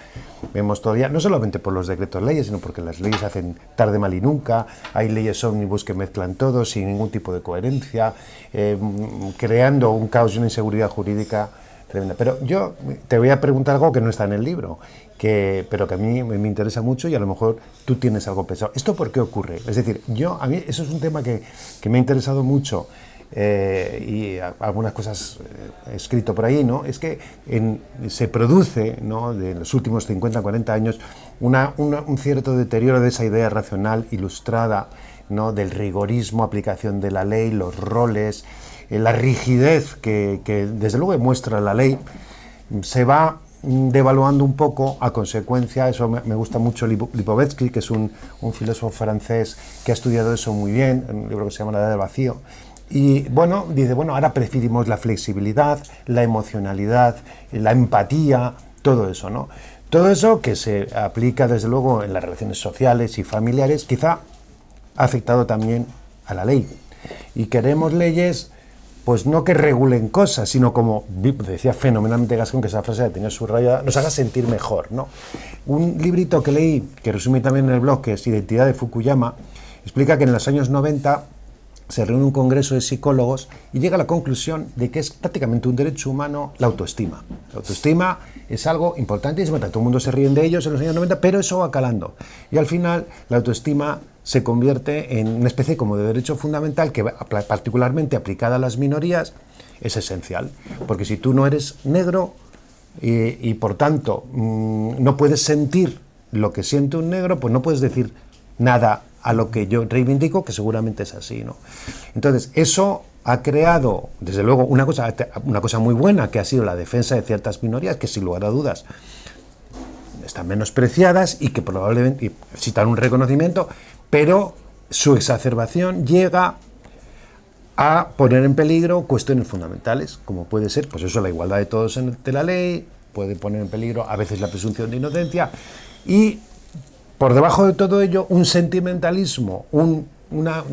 vemos todavía, no solamente por los decretos leyes, sino porque las leyes hacen tarde, mal y nunca, hay leyes ómnibus que mezclan todo sin ningún tipo de coherencia, creando un caos y una inseguridad jurídica tremenda. Pero yo te voy a preguntar algo que no está en el libro, pero que a mí me interesa mucho y a lo mejor tú tienes algo pensado. ¿Esto por qué ocurre? Es decir, a mí eso es un tema que me ha interesado mucho, y algunas cosas he escrito por ahí, ¿no? Es que se produce, ¿no?, de los últimos 50, 40 años, un cierto deterioro de esa idea racional ilustrada, ¿no?, del rigorismo, aplicación de la ley, los roles, la rigidez que desde luego muestra la ley, se va devaluando un poco a consecuencia. Eso me gusta mucho Lipovetsky, que es un filósofo francés que ha estudiado eso muy bien, en un libro que se llama La Edad del Vacío. Y bueno, dice, ahora preferimos la flexibilidad, la emocionalidad, la empatía, todo eso, ¿no? Todo eso que se aplica desde luego en las relaciones sociales y familiares, quizá ha afectado también a la ley. Y queremos leyes, pues no que regulen cosas, sino como decía fenomenalmente Gascón, que esa frase la tenía subrayada, nos haga sentir mejor, ¿no? Un librito que leí, que resumí también en el blog, que es Identidad de Fukuyama, explica que en los años 90 se reúne un congreso de psicólogos y llega a la conclusión de que es prácticamente un derecho humano la autoestima. La autoestima es algo importantísimo, todo el mundo se ríen de ellos en los años 90, pero eso va calando. Y al final la autoestima se convierte en una especie como de derecho fundamental que, particularmente aplicada a las minorías, es esencial. Porque si tú no eres negro y por tanto no puedes sentir lo que siente un negro, pues no puedes decir nada a lo que yo reivindico, que seguramente es así, ¿no? Entonces, eso ha creado, desde luego, una cosa muy buena, que ha sido la defensa de ciertas minorías, que sin lugar a dudas están menospreciadas y que probablemente necesitan un reconocimiento, pero su exacerbación llega a poner en peligro cuestiones fundamentales, como puede ser, pues eso, la igualdad de todos ante la ley, puede poner en peligro a veces la presunción de inocencia, y por debajo de todo ello, un sentimentalismo, una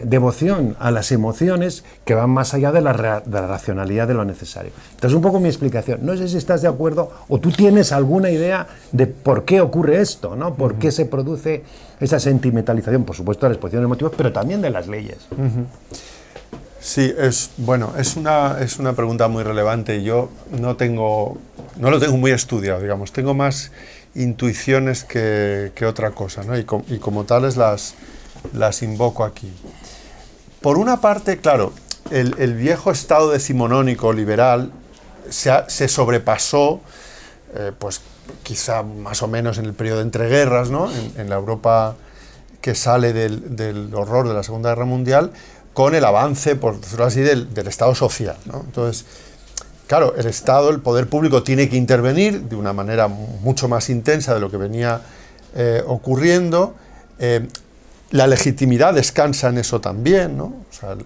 devoción a las emociones que van más allá de la racionalidad de lo necesario. Entonces, un poco mi explicación. No sé si estás de acuerdo o tú tienes alguna idea de por qué ocurre esto, ¿no? ¿Por qué se produce esa sentimentalización? Por supuesto, de la exposición de motivos, pero también de las leyes. Sí, es una pregunta muy relevante. Yo no lo tengo muy estudiado, digamos. Tengo más intuiciones que otra cosa, ¿no? Y como tales las invoco aquí. Por una parte, claro, el viejo estado decimonónico liberal se sobrepasó, pues quizá más o menos en el periodo de entreguerras, ¿no? En la Europa que sale del horror de la Segunda Guerra Mundial, con el avance, por decirlo así, del Estado social, ¿no? Entonces, claro, el Estado, el poder público tiene que intervenir de una manera mucho más intensa de lo que venía ocurriendo. La legitimidad descansa en eso también, ¿no? O sea,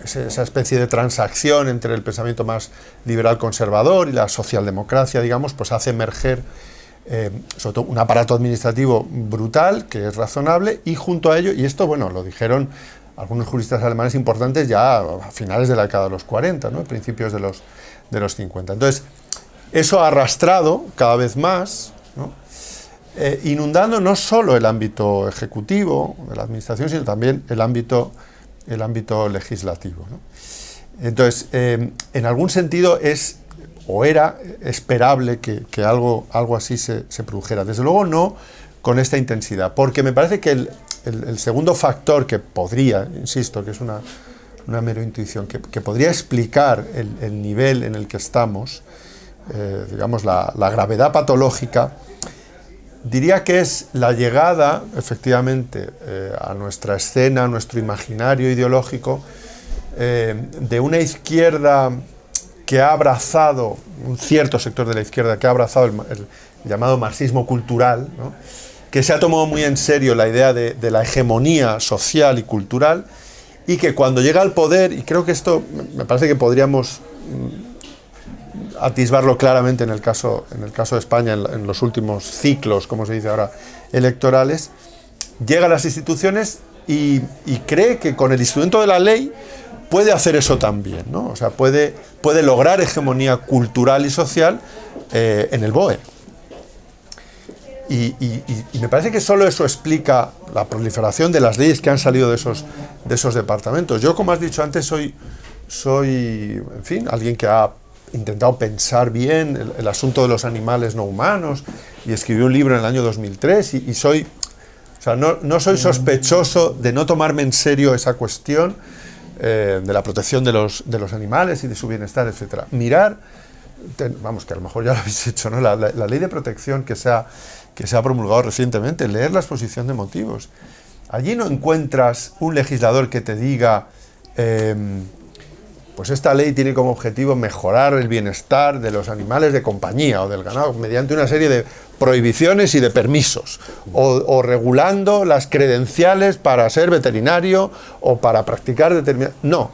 esa especie de transacción entre el pensamiento más liberal conservador y la socialdemocracia, digamos, pues hace emerger sobre todo un aparato administrativo brutal, que es razonable, y junto a ello, y esto, bueno, lo dijeron algunos juristas alemanes importantes ya a finales de la década de los 40, ¿no? Principios de los 50. Entonces, eso ha arrastrado cada vez más, ¿no? Inundando no solo el ámbito ejecutivo de la administración, sino también el ámbito legislativo, ¿no? Entonces, en algún sentido es o era esperable que algo así se produjera. Desde luego no con esta intensidad, porque me parece que el segundo factor que podría, insisto, que es una mera intuición, que podría explicar el nivel en el que estamos, digamos la gravedad patológica, diría que es la llegada, efectivamente, a nuestra escena, a nuestro imaginario ideológico, de una izquierda que ha abrazado, un cierto sector de la izquierda que ha abrazado el llamado marxismo cultural, ¿no? Que se ha tomado muy en serio la idea de la hegemonía social y cultural, y que cuando llega al poder, y creo que esto me parece que podríamos atisbarlo claramente en el caso de España, en los últimos ciclos, como se dice ahora, electorales, llega a las instituciones y cree que con el instrumento de la ley puede hacer eso también, ¿no? O sea, puede lograr hegemonía cultural y social en el BOE. Y me parece que solo eso explica la proliferación de las leyes que han salido de esos departamentos. Yo, como has dicho antes, soy en fin, alguien que ha intentado pensar bien el asunto de los animales no humanos, y escribí un libro en el año 2003, y soy, o sea, no soy sospechoso de no tomarme en serio esa cuestión de la protección de los animales y de su bienestar, etcétera. Mirar, vamos, que a lo mejor ya lo habéis hecho, ¿no? La ley de protección que se ha promulgado recientemente, leer la exposición de motivos. Allí no encuentras un legislador que te diga, pues esta ley tiene como objetivo mejorar el bienestar de los animales de compañía o del ganado mediante una serie de prohibiciones y de permisos, o regulando las credenciales para ser veterinario o para practicar determinado... No,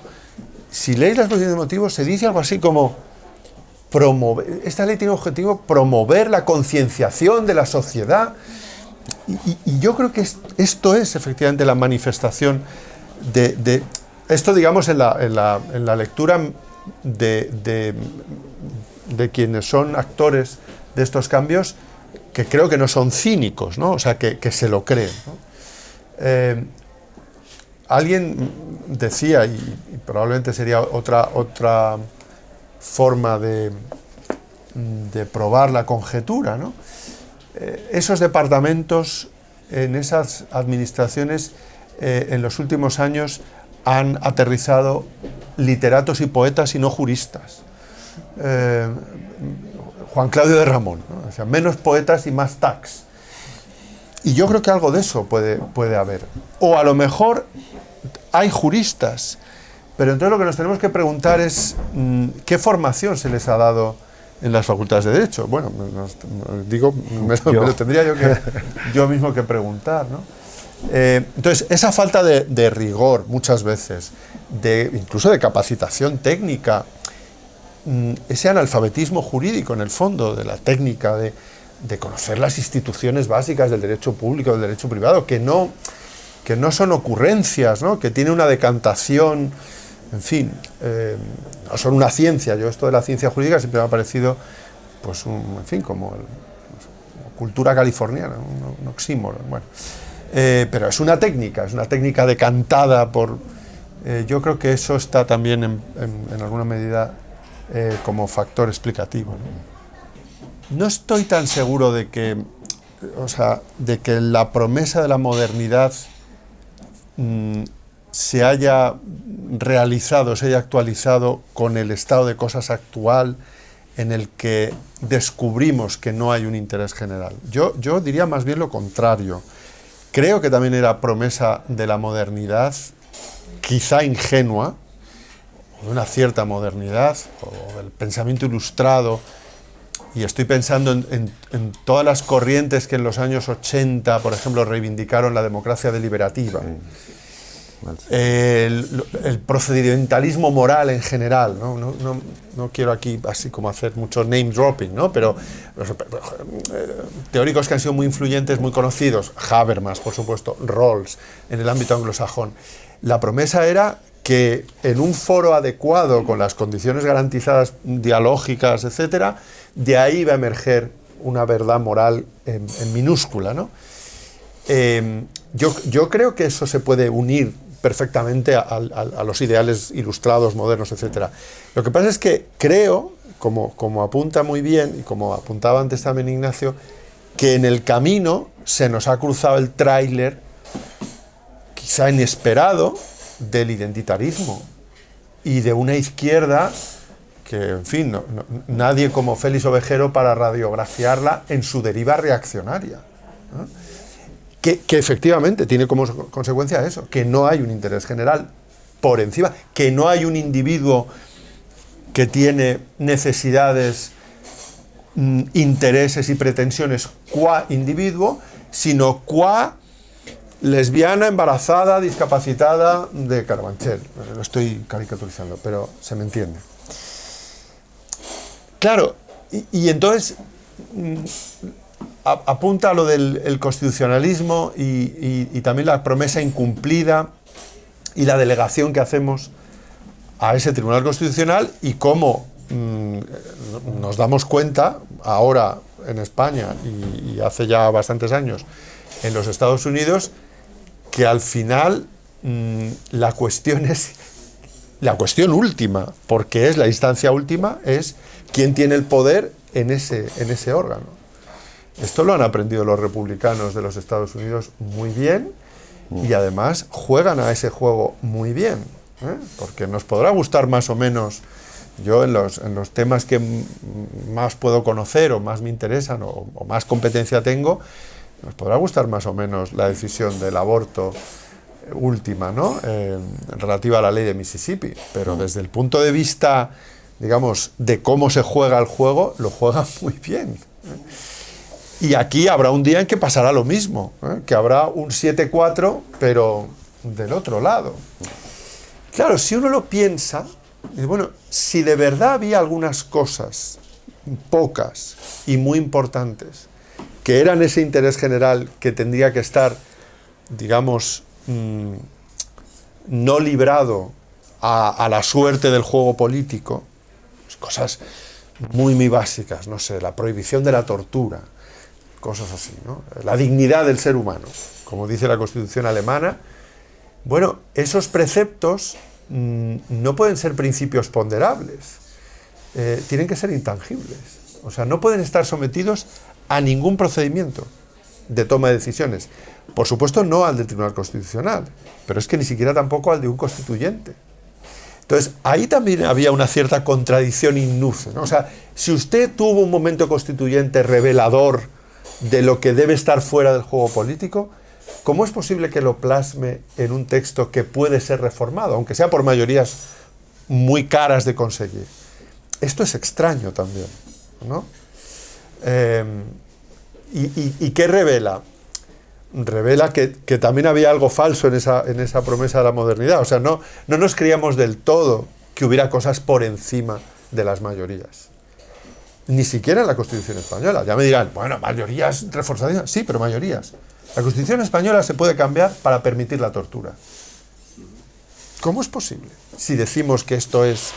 si leéis la exposición de motivos se dice algo así como esta ley tiene objetivo promover la concienciación de la sociedad, y yo creo que esto es efectivamente la manifestación de esto, digamos, en la lectura de quienes son actores de estos cambios, que creo que no son cínicos, ¿no? O sea, que se lo creen, ¿no? Alguien decía, y probablemente sería otra forma de probar la conjetura, ¿no? Esos departamentos, en esas administraciones, en los últimos años han aterrizado literatos y poetas y no juristas. Juan Claudio de Ramón, ¿no? O sea, menos poetas y más tax. Y yo creo que algo de eso puede haber. O a lo mejor hay juristas, pero entonces lo que nos tenemos que preguntar es ¿qué formación se les ha dado en las facultades de Derecho? Bueno, me lo tendría yo mismo que preguntar, ¿no? Entonces, esa falta de rigor muchas veces, incluso de capacitación técnica, ese analfabetismo jurídico en el fondo de la técnica de conocer las instituciones básicas del derecho público, del derecho privado, que no son ocurrencias, ¿no? Que tiene una decantación, en fin, no son una ciencia. Yo esto de la ciencia jurídica siempre me ha parecido, pues, en fin, como cultura californiana, un oxímoron, bueno. Pero es una técnica decantada por... yo creo que eso está también en alguna medida como factor explicativo, ¿no? No estoy tan seguro de que la promesa de la modernidad se haya realizado, se haya actualizado con el estado de cosas actual, en el que descubrimos que no hay un interés general. Yo diría más bien lo contrario. Creo que también era promesa de la modernidad, quizá ingenua, de una cierta modernidad, o del pensamiento ilustrado, y estoy pensando en todas las corrientes que en los años 80, por ejemplo, reivindicaron la democracia deliberativa. el procedimentalismo moral en general, ¿no? No quiero aquí así como hacer mucho name dropping, ¿no? Pero teóricos que han sido muy influyentes, muy conocidos, Habermas, por supuesto, Rawls, en el ámbito anglosajón. La promesa era que en un foro adecuado, con las condiciones garantizadas dialógicas, etcétera, de ahí iba a emerger una verdad moral en minúscula, ¿no? Yo creo que eso se puede unir perfectamente a los ideales ilustrados, modernos, etcétera. Lo que pasa es que creo, como apunta muy bien, y como apuntaba antes también Ignacio, que en el camino se nos ha cruzado el tráiler, quizá inesperado, del identitarismo y de una izquierda que, en fin, nadie como Félix Ovejero para radiografiarla en su deriva reaccionaria, ¿no? Que efectivamente tiene como consecuencia eso, que no hay un interés general por encima, que no hay un individuo que tiene necesidades, intereses y pretensiones qua individuo, sino qua lesbiana, embarazada, discapacitada de Carabanchel. Lo estoy caricaturizando, pero se me entiende. Claro, y entonces apunta a lo del constitucionalismo y también la promesa incumplida y la delegación que hacemos a ese Tribunal Constitucional y cómo nos damos cuenta ahora en España y hace ya bastantes años en los Estados Unidos que al final la cuestión es la cuestión última, porque es la instancia última, es quién tiene el poder en ese órgano. Esto lo han aprendido los republicanos de los Estados Unidos muy bien y además juegan a ese juego muy bien, ¿eh? Porque nos podrá gustar más o menos, yo en los temas que más puedo conocer o más me interesan o más competencia tengo, nos podrá gustar más o menos la decisión del aborto última, ¿no? Relativa a la ley de Mississippi, pero desde el punto de vista, digamos, de cómo se juega el juego, lo juegan muy bien, ¿eh? Y aquí habrá un día en que pasará lo mismo, ¿eh? Que habrá un 7-4, pero del otro lado. Claro, si uno lo piensa, bueno, si de verdad había algunas cosas, pocas y muy importantes, que eran ese interés general que tendría que estar, digamos, no librado a la suerte del juego político, cosas muy básicas, no sé, la prohibición de la tortura, cosas así, ¿no? La dignidad del ser humano, como dice la Constitución alemana. Bueno, esos preceptos no pueden ser principios ponderables, tienen que ser intangibles, o sea, no pueden estar sometidos a ningún procedimiento de toma de decisiones. Por supuesto, no al del Tribunal Constitucional, pero es que ni siquiera tampoco al de un constituyente. Entonces, ahí también había una cierta contradicción in nuce, ¿no? O sea, si usted tuvo un momento constituyente revelador de lo que debe estar fuera del juego político, ¿cómo es posible que lo plasme en un texto que puede ser reformado, aunque sea por mayorías muy caras de conseguir? Esto es extraño también, ¿no? ¿Y qué revela? Revela que también había algo falso en esa promesa de la modernidad. O sea, no nos creíamos del todo que hubiera cosas por encima de las mayorías. Ni siquiera en la Constitución española. Ya me dirán, bueno, mayorías reforzadas. Sí, pero mayorías. La Constitución española se puede cambiar para permitir la tortura. ¿Cómo es posible? Si decimos que esto es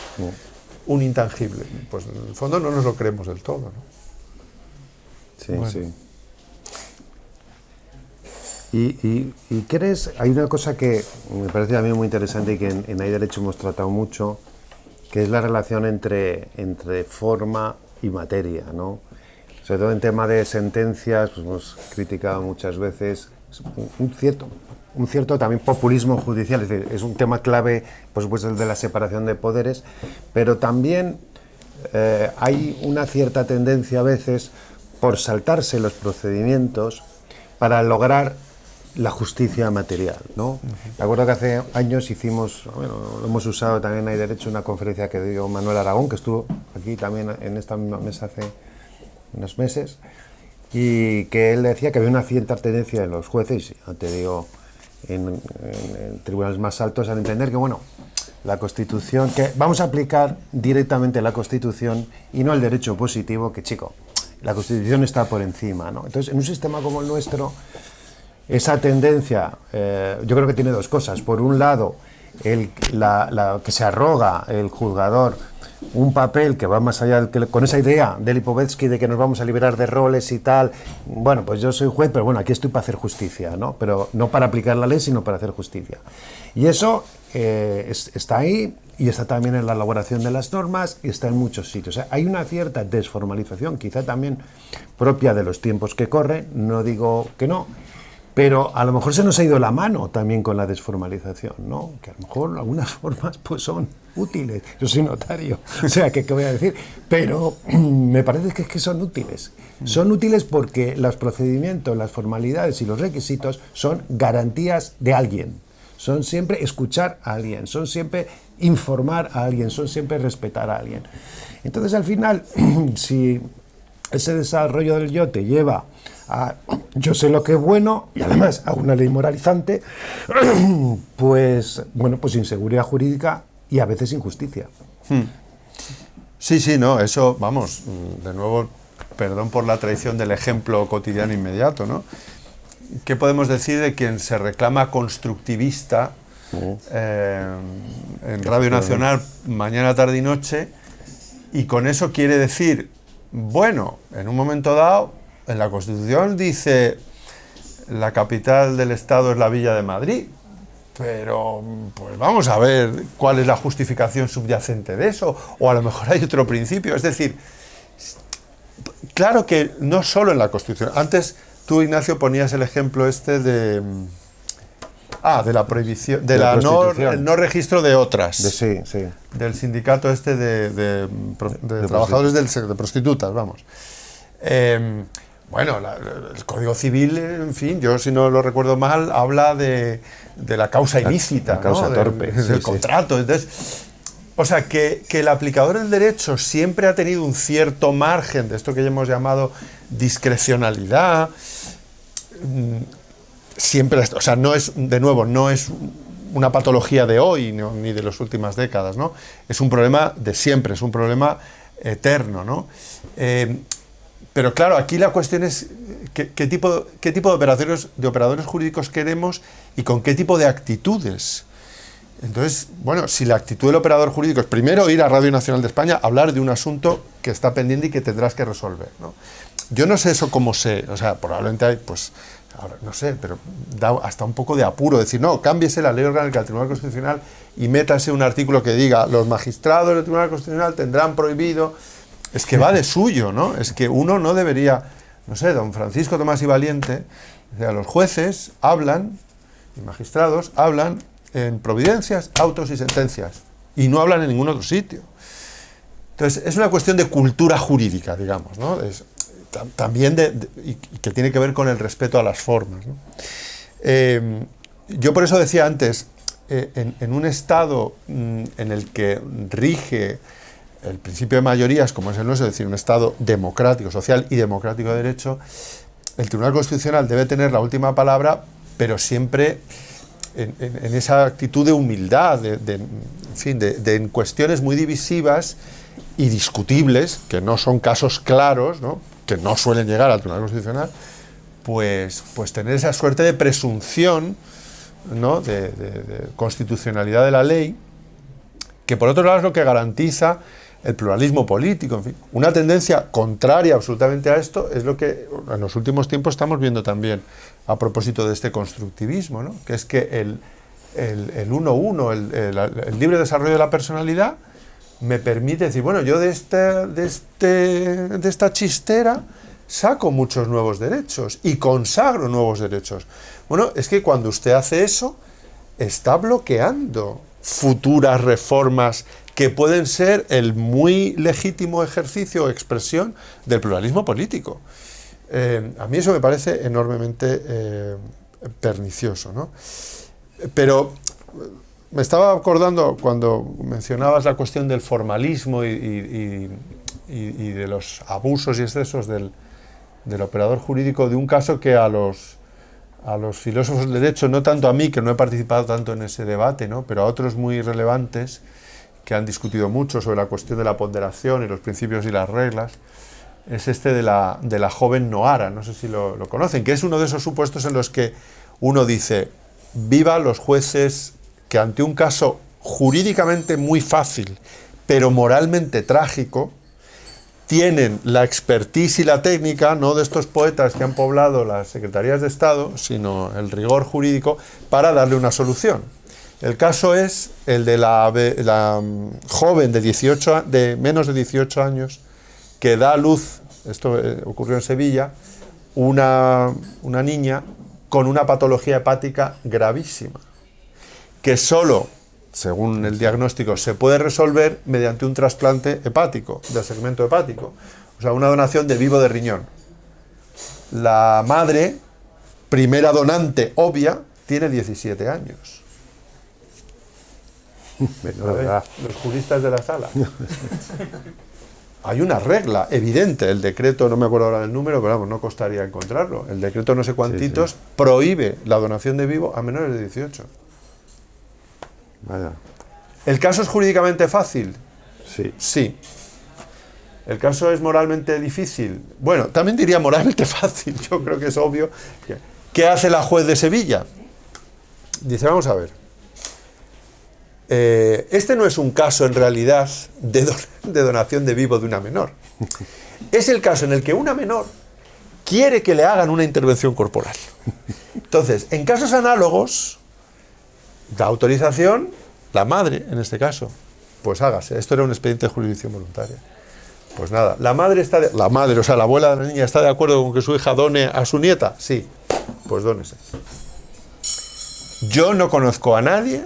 un intangible. Pues en el fondo no nos lo creemos del todo, ¿no? Sí, bueno. sí. ¿Y crees? Hay una cosa que me parece a mí muy interesante y que en Hay Derecho hemos tratado mucho, que es la relación entre forma y materia, ¿no? Sobre todo en tema de sentencias, pues hemos criticado muchas veces un cierto también populismo judicial, es decir, es un tema clave, por supuesto, el de la separación de poderes, pero también hay una cierta tendencia a veces por saltarse los procedimientos para lograr la justicia material, ¿no? Me acuerdo que hace años hicimos, bueno, lo hemos usado también, Hay Derecho, una conferencia que dio Manuel Aragón, que estuvo aquí también en esta misma mesa hace unos meses, y que él decía que había una cierta tendencia en los jueces, ya te digo, en tribunales más altos al entender que, bueno, la Constitución, que vamos a aplicar directamente la Constitución y no el derecho positivo, que, chico, la Constitución está por encima, ¿no? Entonces, en un sistema como el nuestro, esa tendencia, yo creo que tiene dos cosas. Por un lado, que se arroga el juzgador un papel que va más allá, con esa idea de Lipovetsky de que nos vamos a liberar de roles y tal. Bueno, pues yo soy juez, pero bueno, aquí estoy para hacer justicia, ¿no? Pero no para aplicar la ley, sino para hacer justicia. Y eso está ahí, y está también en la elaboración de las normas, y está en muchos sitios. O sea, hay una cierta desformalización, quizá también propia de los tiempos que corren, no digo que no, pero a lo mejor se nos ha ido la mano también con la desformalización, ¿no? Que a lo mejor algunas formas pues son útiles. Yo soy notario, o sea, ¿qué voy a decir? Pero me parece que son útiles. Son útiles porque los procedimientos, las formalidades y los requisitos son garantías de alguien. Son siempre escuchar a alguien, son siempre informar a alguien, son siempre respetar a alguien. Entonces, al final, si ese desarrollo del yo te lleva a yo sé lo que es bueno y además a una ley moralizante, pues bueno, pues inseguridad jurídica y a veces injusticia. Sí, no, eso, vamos, de nuevo, perdón por la traición del ejemplo cotidiano inmediato, ¿no? ¿Qué podemos decir de quien se reclama constructivista en Radio Nacional mañana, tarde y noche, y con eso quiere decir, bueno, en un momento dado, en la Constitución dice la capital del Estado es la Villa de Madrid, pero pues vamos a ver cuál es la justificación subyacente de eso, o a lo mejor hay otro principio. Es decir, claro que no solo en la Constitución. Antes tú, Ignacio, ponías el ejemplo este de la prohibición, el no registro de otras. Sí. Del sindicato este de trabajadores de prostitutas, vamos. Bueno, el Código Civil, en fin, yo si no lo recuerdo mal, habla de la causa ilícita, la causa, ¿no? Torpe. del contrato. Entonces, o sea, que el aplicador del derecho siempre ha tenido un cierto margen de esto que ya hemos llamado discrecionalidad. Siempre, o sea, no es, de nuevo, no es una patología de hoy ni de las últimas décadas, ¿no? Es un problema de siempre, es un problema eterno, ¿no? Pero claro, aquí la cuestión es qué tipo de operadores jurídicos queremos y con qué tipo de actitudes. Entonces, bueno, si la actitud del operador jurídico es primero ir a Radio Nacional de España a hablar de un asunto que está pendiente y que tendrás que resolver, ¿no? Yo no sé eso cómo sé, o sea, probablemente hay, pues, ahora, no sé, pero da hasta un poco de apuro decir, no, cámbiese la ley orgánica del Tribunal Constitucional y métase un artículo que diga los magistrados del Tribunal Constitucional tendrán prohibido. Es que va de suyo, ¿no? Es que uno no debería, no sé, don Francisco Tomás y Valiente, o sea, los jueces hablan, y magistrados hablan en providencias, autos y sentencias, y no hablan en ningún otro sitio. Entonces, es una cuestión de cultura jurídica, digamos, ¿no? También y que tiene que ver con el respeto a las formas, ¿no? Yo por eso decía antes, en un Estado en el que rige el principio de mayorías, como es el nuestro, es decir, un Estado democrático, social y democrático de derecho, el Tribunal Constitucional debe tener la última palabra, pero siempre en esa actitud de humildad, en fin, en cuestiones muy divisivas y discutibles, que no son casos claros, ¿no?, que no suelen llegar al Tribunal Constitucional, pues tener esa suerte de presunción, ¿no?, de constitucionalidad de la ley, que por otro lado es lo que garantiza el pluralismo político. En fin, una tendencia contraria absolutamente a esto es lo que en los últimos tiempos estamos viendo también a propósito de este constructivismo, ¿no?, que es que el 1-1, el libre desarrollo de la personalidad, me permite decir, bueno, yo de esta chistera saco muchos nuevos derechos y consagro nuevos derechos. Bueno, es que cuando usted hace eso, está bloqueando futuras reformas que pueden ser el muy legítimo ejercicio o expresión del pluralismo político. A mí eso me parece enormemente pernicioso, ¿no? Pero me estaba acordando cuando mencionabas la cuestión del formalismo y de los abusos y excesos del operador jurídico, de un caso que a a los filósofos del derecho, no tanto a mí, que no he participado tanto en ese debate, ¿no?, pero a otros muy relevantes que han discutido mucho sobre la cuestión de la ponderación y los principios y las reglas, es este de la joven Noara, no sé si lo conocen, que es uno de esos supuestos en los que uno dice, viva los jueces que ante un caso jurídicamente muy fácil, pero moralmente trágico, tienen la expertise y la técnica, no de estos poetas que han poblado las secretarías de Estado, sino el rigor jurídico para darle una solución. El caso es el de la joven de menos de 18 años que da a luz, esto ocurrió en Sevilla, una niña con una patología hepática gravísima, que solo, según el diagnóstico, se puede resolver mediante un trasplante hepático, del segmento hepático, o sea, una donación de vivo de riñón. La madre, primera donante obvia, tiene 17 años. Los juristas de la sala. Hay una regla evidente, el decreto, no me acuerdo ahora del número, pero vamos, no costaría encontrarlo. El decreto no sé cuantitos sí. Prohíbe la donación de vivo a menores de 18. Vaya. ¿El caso es jurídicamente fácil? Sí. Sí. ¿El caso es moralmente difícil? Bueno, también diría moralmente fácil, yo creo que es obvio. ¿Qué hace la juez de Sevilla? Dice, vamos a ver. Este no es un caso en realidad de donación de vivo de una menor. Es el caso en el que una menor quiere que le hagan una intervención corporal. Entonces, en casos análogos, da autorización la madre, en este caso. Pues hágase. Esto era un expediente de jurisdicción voluntaria. Pues nada, la madre, o sea, la abuela de la niña, ¿está de acuerdo con que su hija done a su nieta? Sí. Pues dónese. Yo no conozco a nadie,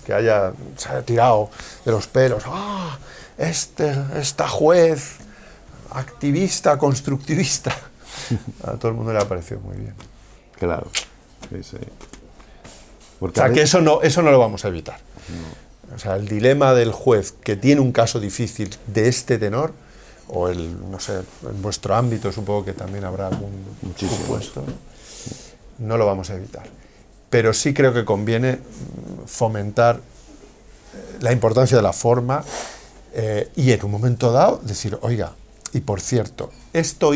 que se haya tirado de los pelos. ¡Ah! Esta juez activista, constructivista. A todo el mundo le ha parecido muy bien. Claro. Sí, sí. Porque o sea, que eso no lo vamos a evitar. No. O sea, el dilema del juez que tiene un caso difícil de este tenor, o no sé, en vuestro ámbito supongo que también habrá algún supuesto, no lo vamos a evitar. Pero sí creo que conviene fomentar la importancia de la forma y en un momento dado decir, oiga, y por cierto, esto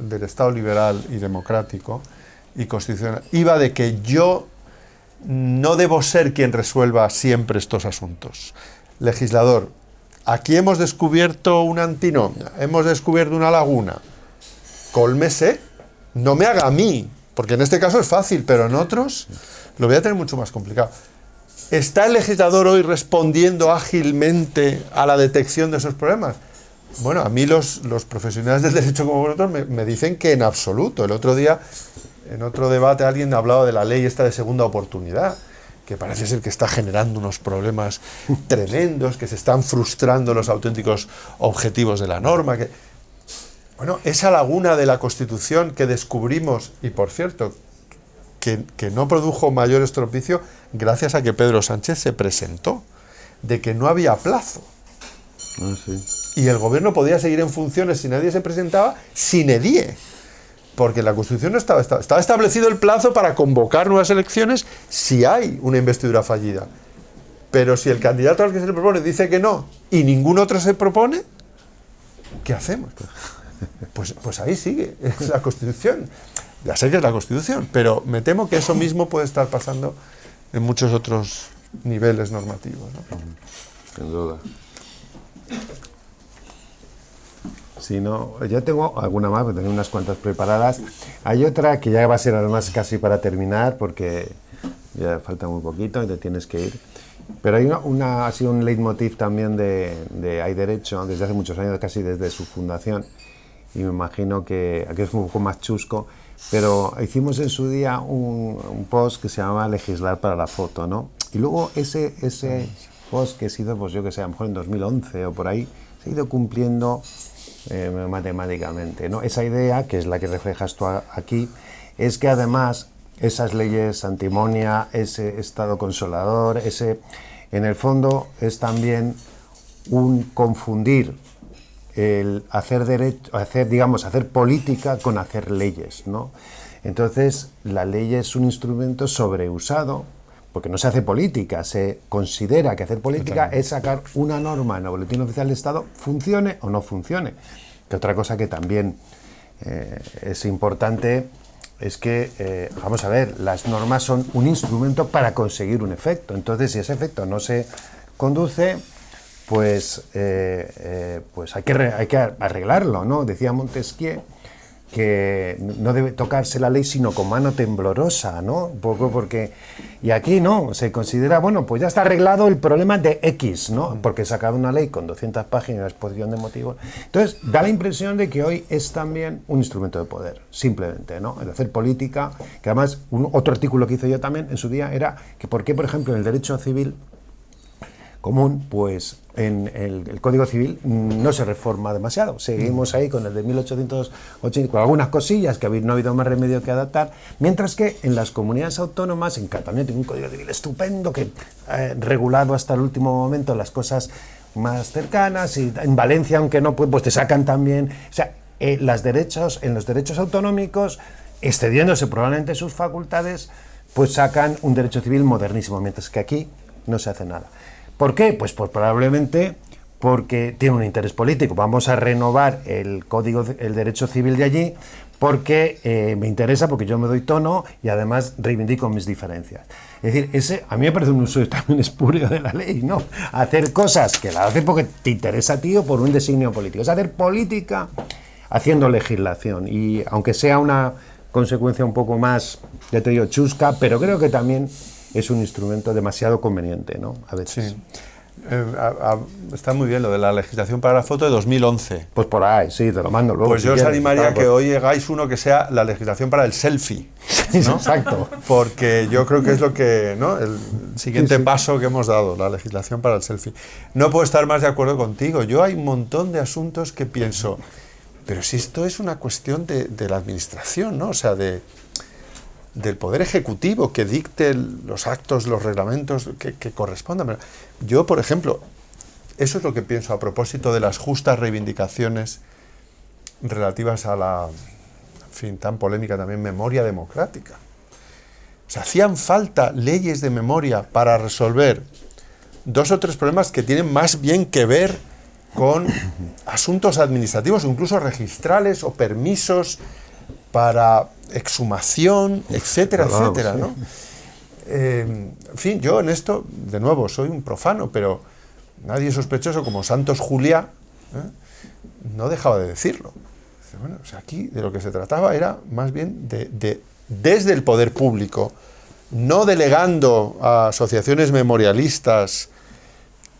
del Estado liberal y democrático y constitucional, iba de que yo no debo ser quien resuelva siempre estos asuntos. Legislador, aquí hemos descubierto una antinomia, hemos descubierto una laguna, cólmese, no me haga a mí. Porque en este caso es fácil, pero en otros lo voy a tener mucho más complicado. ¿Está el legislador hoy respondiendo ágilmente a la detección de esos problemas? Bueno, a mí los profesionales del derecho como vosotros me dicen que en absoluto. El otro día, en otro debate, alguien hablaba de la ley esta de segunda oportunidad, que parece ser que está generando unos problemas tremendos, que se están frustrando los auténticos objetivos de la norma, bueno, esa laguna de la Constitución que descubrimos, y por cierto, que no produjo mayor estropicio gracias a que Pedro Sánchez se presentó, de que no había plazo. Ah, sí. Y el gobierno podía seguir en funciones si nadie se presentaba, sin edie. Porque en la Constitución no estaba establecido el plazo para convocar nuevas elecciones si hay una investidura fallida. Pero si el candidato al que se le propone dice que no y ningún otro se propone, ¿qué hacemos? Pues ahí sigue, es la Constitución. Ya sé que es la Constitución, pero me temo que eso mismo puede estar pasando en muchos otros niveles normativos, ¿no? Sin duda. Si no, yo tengo alguna más, porque tengo unas cuantas preparadas. Hay otra que ya va a ser además casi para terminar, porque ya falta muy poquito y te tienes que ir. Pero hay ha sido un leitmotiv también de Hay Derecho, desde hace muchos años, casi desde su fundación. Y me imagino que aquí es un poco más chusco, pero hicimos en su día un post que se llamaba Legislar para la foto, ¿no? Y luego ese post que se hizo, pues yo que sé, a lo mejor en 2011 o por ahí, se ha ido cumpliendo matemáticamente, ¿no? Esa idea, que es la que reflejas tú aquí, es que además esas leyes antimonia, ese estado consolador, en el fondo es también un confundir el hacer derecho, hacer política con hacer leyes, ¿no? Entonces, la ley es un instrumento sobreusado, porque no se hace política, se considera que hacer política es sacar una norma en el Boletín Oficial del Estado, funcione o no funcione. Que otra cosa que también es importante es que, vamos a ver, las normas son un instrumento para conseguir un efecto. Entonces, si ese efecto no se conduce, pues hay que arreglarlo, ¿no? Decía Montesquieu que no debe tocarse la ley sino con mano temblorosa, ¿no? Un poco porque... Y aquí no, se considera, bueno, pues ya está arreglado el problema de X, ¿no? Porque he sacado una ley con 200 páginas de exposición de motivos. Entonces, da la impresión de que hoy es también un instrumento de poder, simplemente, ¿no? El hacer política, que además, otro artículo que hice yo también en su día era que por qué, por ejemplo, en el derecho civil común, pues en el Código Civil no se reforma demasiado. Seguimos ahí con el de 1880, con algunas cosillas que no ha habido más remedio que adaptar, mientras que en las comunidades autónomas, en Cataluña tiene un Código Civil estupendo que ha regulado hasta el último momento las cosas más cercanas, y en Valencia, aunque no, pues te sacan también... O sea, en los derechos autonómicos, excediéndose probablemente sus facultades, pues sacan un derecho civil modernísimo, mientras que aquí no se hace nada. ¿Por qué? Pues probablemente porque tiene un interés político. Vamos a renovar el derecho civil de allí porque me interesa, porque yo me doy tono y además reivindico mis diferencias. Es decir, a mí me parece un uso también espurio de la ley, ¿no? Hacer cosas que las haces porque te interesa a ti o por un designio político. Es hacer política haciendo legislación, y aunque sea una consecuencia un poco más, ya te digo, chusca, pero creo que también es un instrumento demasiado conveniente, ¿no? A veces. Sí. Está muy bien lo de la legislación para la foto de 2011. Pues por ahí, sí, te lo mando luego. Pues si yo os quieres. animaría que hoy hagáis uno que sea la legislación para el selfie, ¿no? Exacto. Porque yo creo que es lo que, ¿no? El siguiente paso que hemos dado, la legislación para el selfie. No puedo estar más de acuerdo contigo. Yo hay un montón de asuntos que pienso, pero si esto es una cuestión de la administración, ¿no? O sea, del Poder Ejecutivo, que dicte los actos, los reglamentos que correspondan. Yo, por ejemplo, eso es lo que pienso a propósito de las justas reivindicaciones relativas a la, en fin, tan polémica también, memoria democrática. O sea, hacían falta leyes de memoria para resolver 2 o 3 problemas que tienen más bien que ver con asuntos administrativos o incluso registrales o permisos para exhumación, etcétera, etcétera, ¿no? En fin, yo en esto, de nuevo, soy un profano, pero nadie sospechoso como Santos Juliá no dejaba de decirlo. Bueno, o sea, aquí de lo que se trataba era más bien desde el poder público, no delegando a asociaciones memorialistas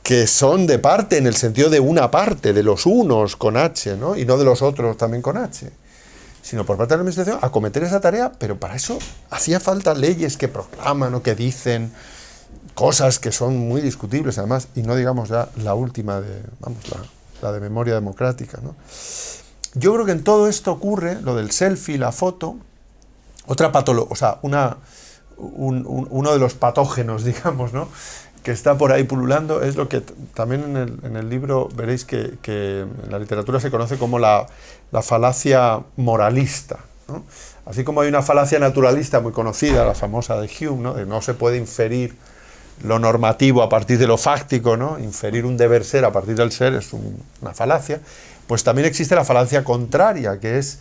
que son de parte, en el sentido de una parte, de los unos con H, ¿no? Y no de los otros también con H, sino por parte de la administración, acometer esa tarea, pero para eso hacía falta leyes que proclaman o que dicen cosas que son muy discutibles, además, y no digamos ya la última, la de memoria democrática, ¿no? Yo creo que en todo esto ocurre, lo del selfie, la foto, otra patología, o sea, uno de los patógenos, digamos, ¿no?, que está por ahí pululando, es lo que también en el libro veréis que en la literatura se conoce como la falacia moralista, ¿no? Así como hay una falacia naturalista muy conocida, la famosa de Hume, ¿no? De no se puede inferir lo normativo a partir de lo fáctico, ¿no? Inferir un deber ser a partir del ser es una falacia. Pues también existe la falacia contraria, que es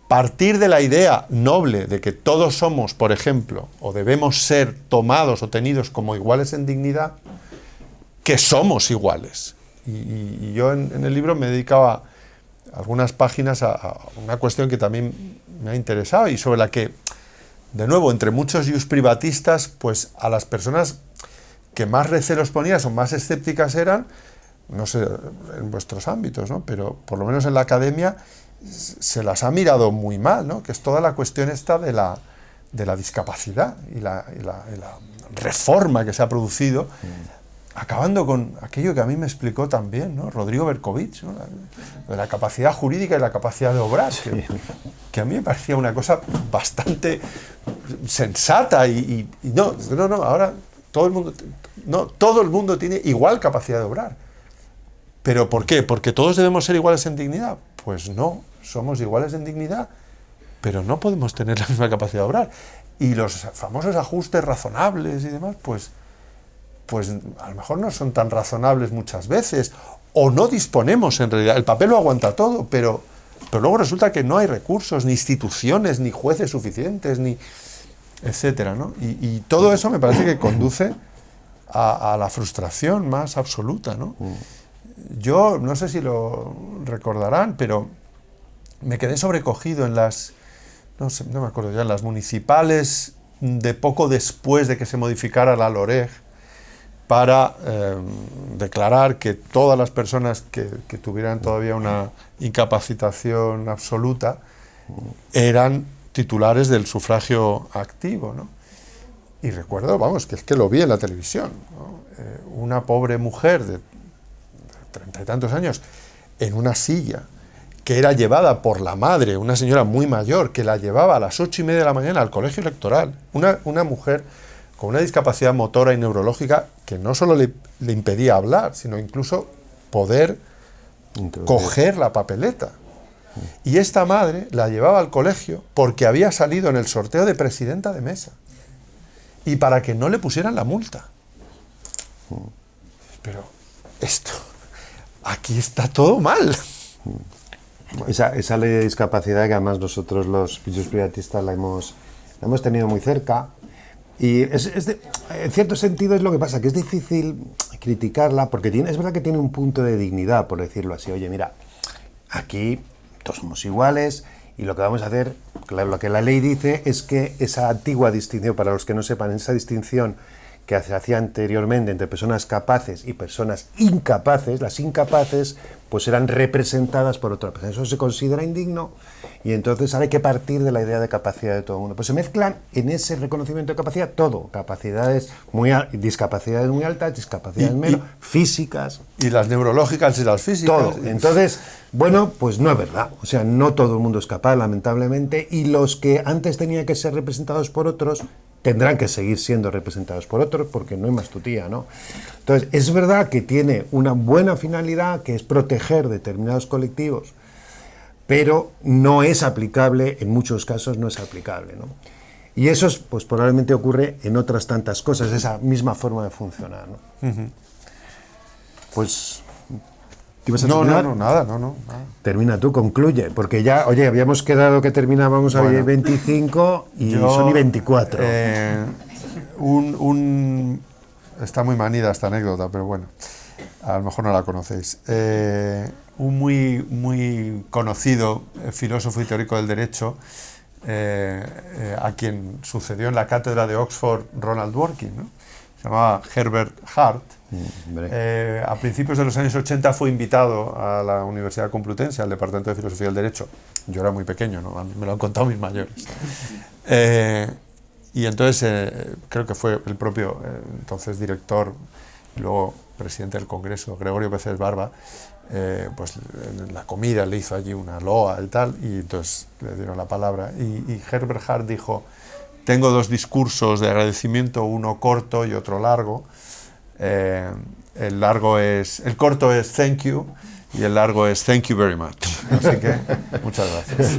partir de la idea noble de que todos somos, por ejemplo, o debemos ser tomados o tenidos como iguales en dignidad, que somos iguales. Y yo en el libro me dedicaba algunas páginas a una cuestión que también me ha interesado y sobre la que, de nuevo, entre muchos privatistas, pues a las personas que más recelos ponían o más escépticas eran, no sé en vuestros ámbitos, ¿no?, pero por lo menos en la academia se las ha mirado muy mal, ¿no?, que es toda la cuestión esta de la discapacidad y la reforma que se ha producido, acabando con aquello que a mí me explicó también, ¿no?, Rodrigo Berkovich, ¿no?, de la capacidad jurídica y la capacidad de obrar, sí, que a mí me parecía una cosa bastante sensata y no, ahora todo el mundo tiene igual capacidad de obrar. ¿Pero por qué? ¿Porque todos debemos ser iguales en dignidad? Pues no, somos iguales en dignidad pero no podemos tener la misma capacidad de obrar. Y los famosos ajustes razonables y demás, pues a lo mejor no son tan razonables muchas veces, o no disponemos en realidad. El papel lo aguanta todo, pero luego resulta que no hay recursos, ni instituciones, ni jueces suficientes, ni etcétera, ¿no? Y todo eso me parece que conduce a la frustración más absoluta, ¿no? Yo no sé si lo recordarán, pero me quedé sobrecogido en las, no sé, no me acuerdo ya, en las municipales de poco después de que se modificara la LOREG, para declarar que todas las personas que tuvieran todavía una incapacitación absoluta eran titulares del sufragio activo, ¿no? Y recuerdo, vamos, que es que lo vi en la televisión, ¿no? Una pobre mujer de 30 y tantos años en una silla que era llevada por la madre, una señora muy mayor, que la llevaba a las 8:30 de la mañana al colegio electoral, una mujer con una discapacidad motora y neurológica que no solo le impedía hablar, sino incluso poder coger la papeleta. Y esta madre la llevaba al colegio porque había salido en el sorteo de presidenta de mesa y para que no le pusieran la multa. Pero esto, aquí está todo mal. Esa ley de discapacidad, que además nosotros los pisos privatistas la hemos tenido muy cerca, y en cierto sentido es lo que pasa, que es difícil criticarla, porque es verdad que tiene un punto de dignidad, por decirlo así. Oye, mira, aquí todos somos iguales y lo que vamos a hacer, claro, lo que la ley dice es que esa antigua distinción, para los que no sepan, esa distinción que se hacía anteriormente entre personas capaces y personas incapaces, las incapaces pues eran representadas por otra persona. Eso se considera indigno y entonces ahora hay que partir de la idea de capacidad de todo el mundo. Pues se mezclan en ese reconocimiento de capacidad todo, discapacidades muy altas, discapacidades menos, físicas. Y las neurológicas y las físicas. Todo. Entonces, bueno, pues no es verdad. O sea, no todo el mundo es capaz, lamentablemente, y los que antes tenían que ser representados por otros tendrán que seguir siendo representados por otros porque no hay más tutía, ¿no? Entonces, es verdad que tiene una buena finalidad, que es proteger determinados colectivos, pero no es aplicable, en muchos casos no es aplicable, ¿no? Y eso pues probablemente ocurre en otras tantas cosas, esa misma forma de funcionar, ¿no? Pues... ¿ibas a terminar? No, nada. Termina tú, concluye, porque ya, oye, habíamos quedado que terminábamos a 25 y son y 24. Está muy manida esta anécdota, pero bueno, a lo mejor no la conocéis. Un muy conocido filósofo y teórico del derecho, a quien sucedió en la cátedra de Oxford Ronald Dworkin, ¿no? Se llamaba Herbert Hart. A principios de los años 80 fue invitado a la Universidad Complutense, al Departamento de Filosofía del Derecho. Yo era muy pequeño, ¿no? Me lo han contado mis mayores. Y entonces creo que fue el propio entonces director y luego presidente del Congreso, Gregorio Pérez Barba, pues en la comida le hizo allí una loa y tal, y entonces le dieron la palabra. Y Herbert Hart dijo: tengo dos discursos de agradecimiento, uno corto y otro largo. El corto es thank you y el largo es thank you very much. Así que muchas gracias.